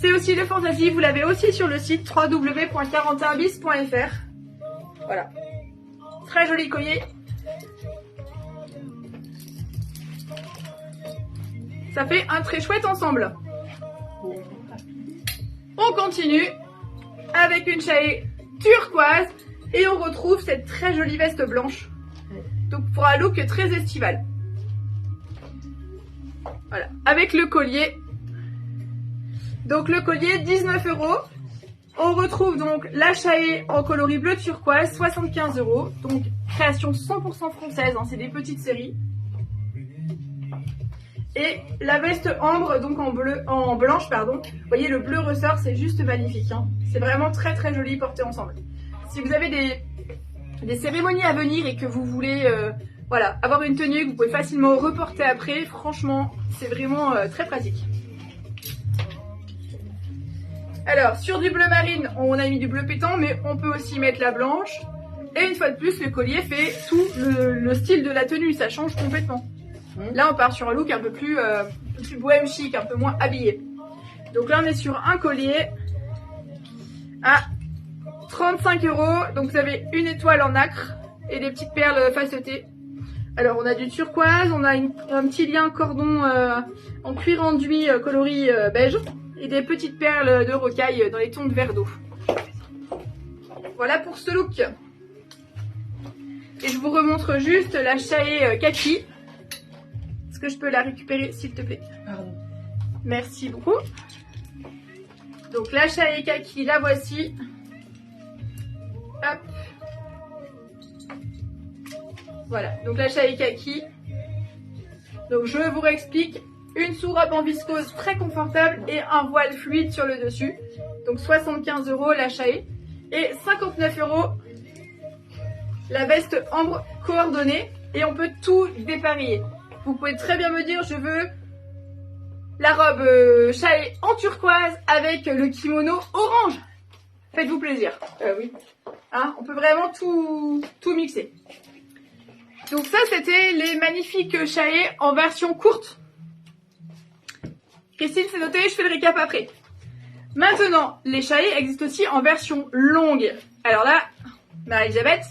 C'est aussi le fantasy, vous l'avez aussi sur le site www.41bis.fr. Voilà. Très joli collier. Ça fait un très chouette ensemble. On continue avec une chaille turquoise et on retrouve cette très jolie veste blanche. Donc pour un look très estival. Voilà, avec le collier. Donc le collier 19 €. On retrouve donc la chaille en coloris bleu turquoise 75 €. Donc création 100% française, hein, c'est des petites séries. Et la veste ambre, donc en blanche, pardon. Vous voyez, le bleu ressort, c'est juste magnifique. Hein. C'est vraiment très très joli porté ensemble. Si vous avez des cérémonies à venir et que vous voulez voilà, avoir une tenue que vous pouvez facilement reporter après, franchement, c'est vraiment très pratique. Alors, sur du bleu marine, on a mis du bleu pétant, mais on peut aussi mettre la blanche. Et une fois de plus, le collier fait tout le style de la tenue, ça change complètement. Là, on part sur un look un peu plus bohème chic, un peu moins habillé. Donc là, on est sur un collier à 35 €. Donc vous avez une étoile en nacre et des petites perles facetées. Alors on a du turquoise, on a un petit lien cordon en cuir enduit coloris beige et des petites perles de rocaille dans les tons de vert d'eau. Voilà pour ce look. Et je vous remontre juste la chaille kaki. Est-ce que je peux la récupérer s'il te plaît? Pardon. Merci beaucoup. Donc la chaille kaki, la voici. Hop. Voilà, donc la chaille kaki. Donc je vous réexplique. Une sous-robe en viscose très confortable et un voile fluide sur le dessus. Donc 75 € la chaille. Et 59 € la veste ambre coordonnée. Et on peut tout dépareiller. Vous pouvez très bien me dire, je veux la robe chalet en turquoise avec le kimono orange. Faites-vous plaisir. Oui. Hein, on peut vraiment tout mixer. Donc ça, c'était les magnifiques chalets en version courte. Christine, c'est noté, je fais le récap après. Maintenant, les chalets existent aussi en version longue. Alors là, Marie-Elisabeth,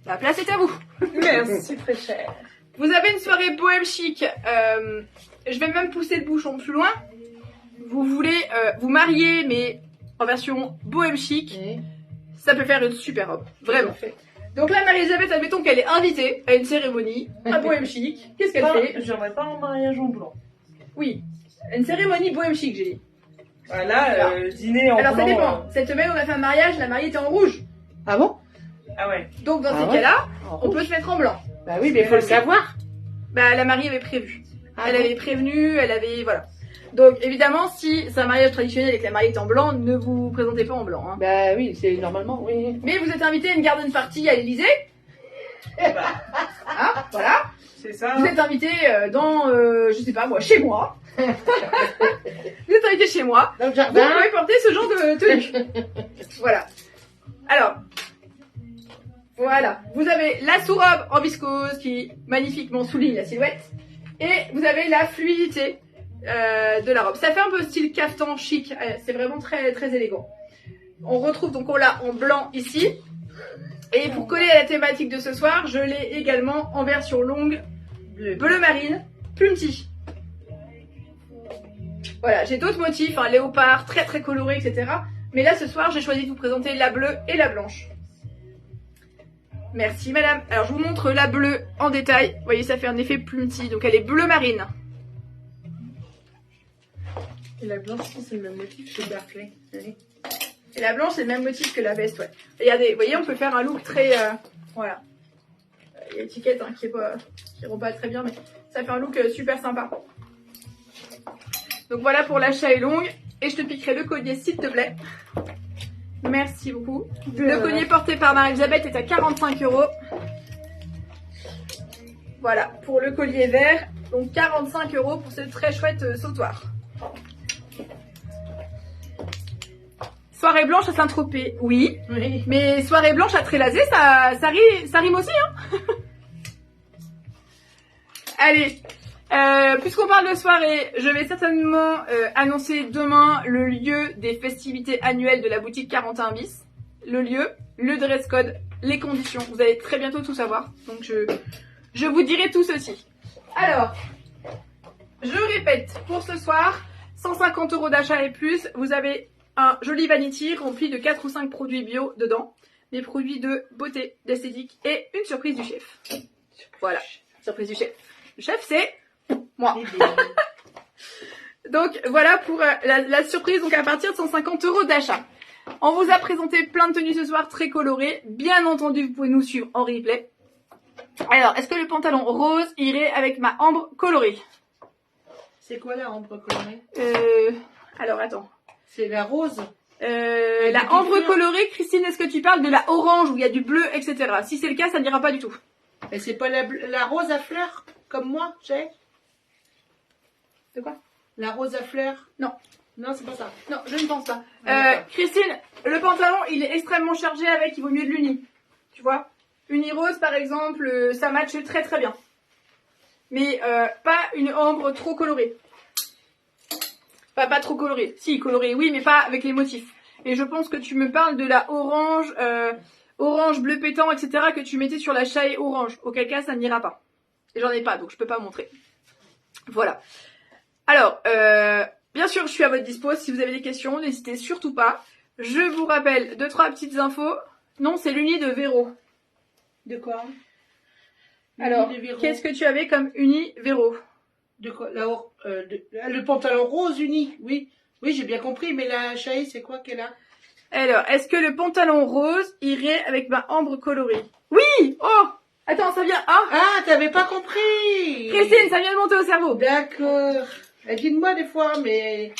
la place est à vous. Merci, très cher. Vous avez une soirée bohème chic. Je vais même pousser le bouchon plus loin. Vous voulez vous marier, mais en version bohème chic. Oui. Ça peut faire une super robe. Vraiment. Parfait. Donc là, Marie-Elisabeth, admettons qu'elle est invitée à une cérémonie, à bohème chic. Qu'est-ce qu'elle fait? J'aimerais pas un mariage en blanc. Oui, une cérémonie bohème chic, j'ai dit. Voilà, dîner en Alors ça blanc. dépend. Cette semaine, on a fait un mariage, la mariée était en rouge. Ah bon? Ah ouais. Donc dans Ah ces ouais. cas-là, En on rouge. peut se mettre en blanc. Bah oui, mais il faut le savoir. Bah la mariée avait prévu. Ah Elle bon. avait prévenu, elle avait... Voilà. Donc évidemment, si c'est un mariage traditionnel et que la mariée est en blanc, ne vous présentez pas en blanc. Hein. Bah oui, c'est normalement, oui. Mais vous êtes invité à une garden party à l'Elysée. Hein, voilà. C'est ça. Vous êtes invité dans, je sais pas moi, chez moi. Vous êtes invité chez moi. Dans le Vous jardin. pouvez porter ce genre de tenue. Voilà. Alors, voilà. Vous avez la sous-robe en viscose qui magnifiquement souligne la silhouette. Et vous avez la fluidité de la robe. Ça fait un peu style caftan chic. C'est vraiment très, très élégant. On retrouve donc on l'a en blanc ici. Et pour coller à la thématique de ce soir, je l'ai également en version longue, bleu marine, plus petit. Voilà, j'ai d'autres motifs, hein, léopard, très très coloré, etc. Mais là, ce soir, j'ai choisi de vous présenter la bleue et la blanche. Merci, madame. Alors, je vous montre la bleue en détail. Vous voyez, ça fait un effet plus petit. Donc, elle est bleu marine. Et la blanche, c'est le même motif chez Barclay. Oui. Et la blanche, c'est le même motif que la veste, ouais. Regardez, vous voyez, on peut faire un look très... voilà. Il y a l'étiquette hein, qui rend pas très bien, mais ça fait un look super sympa. Donc voilà pour l'achat est longue. Et je te piquerai le collier, s'il te plaît. Merci beaucoup. Le collier porté par Marie-Elisabeth est à 45 €. Voilà, pour le collier vert. Donc 45 € pour ce très chouette sautoir. Soirée blanche à Saint-Tropez, oui. Oui. Mais soirée blanche à Trélazé, ça rime aussi, hein. Allez, puisqu'on parle de soirée, je vais certainement annoncer demain le lieu des festivités annuelles de la boutique 41 bis. Le lieu, le dress code, les conditions. Vous allez très bientôt tout savoir. Donc je vous dirai tout ceci. Alors, je répète, pour ce soir, 150 € d'achat et plus, vous avez un joli vanity rempli de 4 ou 5 produits bio dedans. Des produits de beauté, d'esthétique et une surprise du chef. Voilà, surprise du chef. Le chef, c'est moi. Donc voilà pour la surprise, donc à partir de 150 € d'achat. On vous a présenté plein de tenues ce soir très colorées. Bien entendu, vous pouvez nous suivre en replay. Alors, est-ce que le pantalon rose irait avec ma ambre colorée? C'est quoi la ambre colorée? Alors attends. C'est la rose. La ambre colorée, Christine, est-ce que tu parles de la orange où il y a du bleu, etc. Si c'est le cas, ça n'ira pas du tout. Et c'est pas la rose à fleurs, comme moi, j'ai? De quoi? La rose à fleurs? Non. Non, c'est pas ça. Non, je ne pense pas. D'accord. Christine, le pantalon, il est extrêmement chargé avec, il vaut mieux de l'uni. Tu vois? Uni rose, par exemple, ça matche très très bien. Mais pas une ambre trop colorée. Pas trop colorée. Si, colorée, oui, mais pas avec les motifs. Et je pense que tu me parles de la orange, orange, bleu pétant, etc. que tu mettais sur la chaille orange. Auquel cas, ça n'ira pas. Et j'en ai pas, donc je peux pas montrer. Voilà. Alors, bien sûr, je suis à votre dispo. Si vous avez des questions, n'hésitez surtout pas. Je vous rappelle 2-3 petites infos. Non, c'est l'uni de Véro. De quoi? Alors, qu'est-ce que tu avais comme uni Véro? De quoi? Le pantalon rose uni, oui. Oui, j'ai bien compris, mais la chaille, c'est quoi qu'elle a? Alors, est-ce que le pantalon rose irait avec ma ambre colorée? Oui! Oh! Attends, ça vient... Ah! Ah, t'avais pas compris! Christine, ça vient de monter au cerveau. D'accord. Dis-moi des fois, mais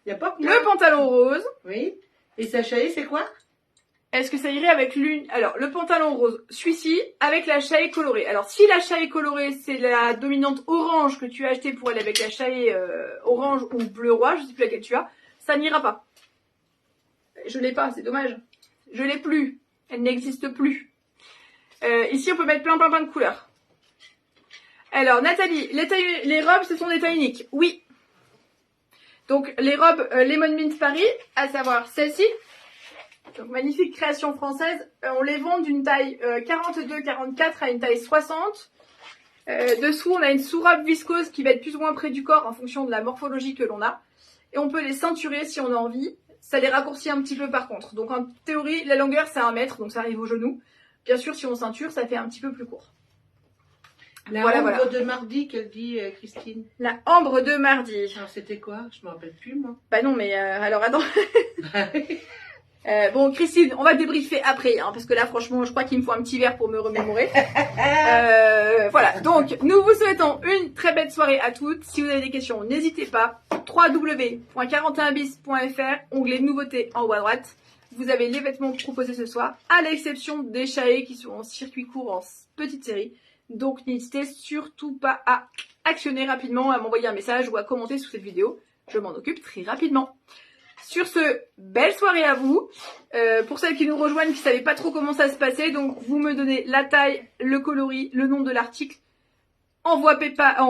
y a pas que moi. Le pantalon rose, Oui. Et sa chaille, c'est quoi? est-ce que ça irait avec l'une... Alors, le pantalon rose, celui-ci, avec la chaille colorée. Alors, si la chaille colorée, c'est la dominante orange que tu as acheté pour aller avec la chaille orange ou bleu-roi, je sais plus laquelle tu as, ça n'ira pas. Je l'ai pas, c'est dommage. Je l'ai plus. Elle n'existe plus. Ici, on peut mettre plein de couleurs. Alors, Nathalie, les robes, ce sont des tailles uniques. Oui. Donc, les robes Lemon Mint Paris, à savoir celle-ci. Donc, magnifique création française. On les vend d'une taille 42-44 à une taille 60. Dessous, on a une sous-robe viscose qui va être plus ou moins près du corps en fonction de la morphologie que l'on a. Et on peut les ceinturer si on a envie. Ça les raccourcit un petit peu par contre. Donc, en théorie, la longueur, c'est 1 mètre. Donc, ça arrive au genou. Bien sûr, si on ceinture, ça fait un petit peu plus court. La ambre de mardi qu'elle dit, Christine. La ambre de mardi. Alors, c'était quoi? Je me rappelle plus, moi. Bah non, mais alors attends. Bon, Christine, on va débriefer après, hein, parce que là, franchement, je crois qu'il me faut un petit verre pour me remémorer. Voilà, donc, nous vous souhaitons une très belle soirée à toutes. Si vous avez des questions, n'hésitez pas. www.41bis.fr, onglet nouveautés en haut à droite. Vous avez les vêtements proposés ce soir, à l'exception des chaillés qui sont en circuit court en petite série. Donc, n'hésitez surtout pas à actionner rapidement, à m'envoyer un message ou à commenter sous cette vidéo. Je m'en occupe très rapidement. Sur ce, belle soirée à vous. Pour celles qui nous rejoignent, qui ne savaient pas trop comment ça se passait, donc vous me donnez la taille, le coloris, le nom de l'article. Envoie PayPal. Ah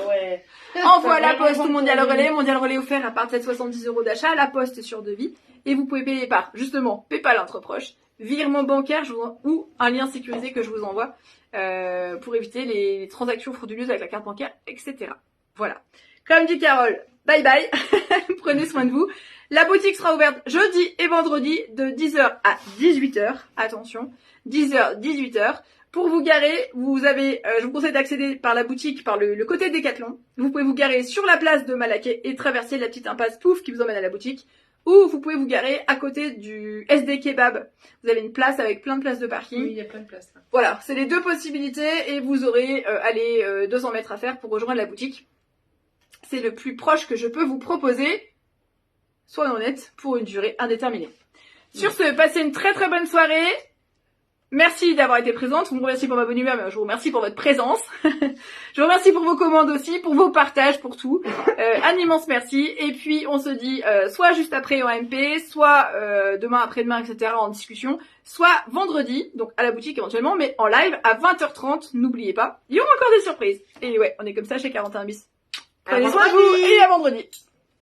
ouais. Envoie la poste au Mondial Relais offert à partir de 70 € d'achat, la poste sur devis. Et vous pouvez payer par, justement, PayPal entre proches, virement bancaire ou un lien sécurisé que je vous envoie pour éviter les transactions frauduleuses avec la carte bancaire, etc. Voilà. Comme dit Carole, bye bye. Prenez soin de vous. La boutique sera ouverte jeudi et vendredi de 10h à 18h. Attention, 10h, 18h. Pour vous garer, je vous conseille d'accéder par la boutique, par le côté Décathlon. Vous pouvez vous garer sur la place de Malaquais et traverser la petite impasse Pouf qui vous emmène à la boutique. Ou vous pouvez vous garer à côté du SD Kebab. Vous avez une place avec plein de places de parking. Oui, il y a plein de places. Là. Voilà, c'est les deux possibilités et vous aurez 200 mètres à faire pour rejoindre la boutique. C'est le plus proche que je peux vous proposer, soyons honnêtes, pour une durée indéterminée. Sur ce, passez une très très bonne soirée. Merci d'avoir été présente. Vous me remerciez pour ma bonne humeur, mais je vous remercie pour votre présence. Je vous remercie pour vos commandes aussi, pour vos partages, pour tout. Un immense merci. Et puis, on se dit soit juste après en MP, soit demain, après-demain, etc. en discussion, soit vendredi, donc à la boutique éventuellement, mais en live à 20h30. N'oubliez pas, il y aura encore des surprises. Et ouais, on est comme ça chez 41 bis. Prenez soin de vous et à vendredi.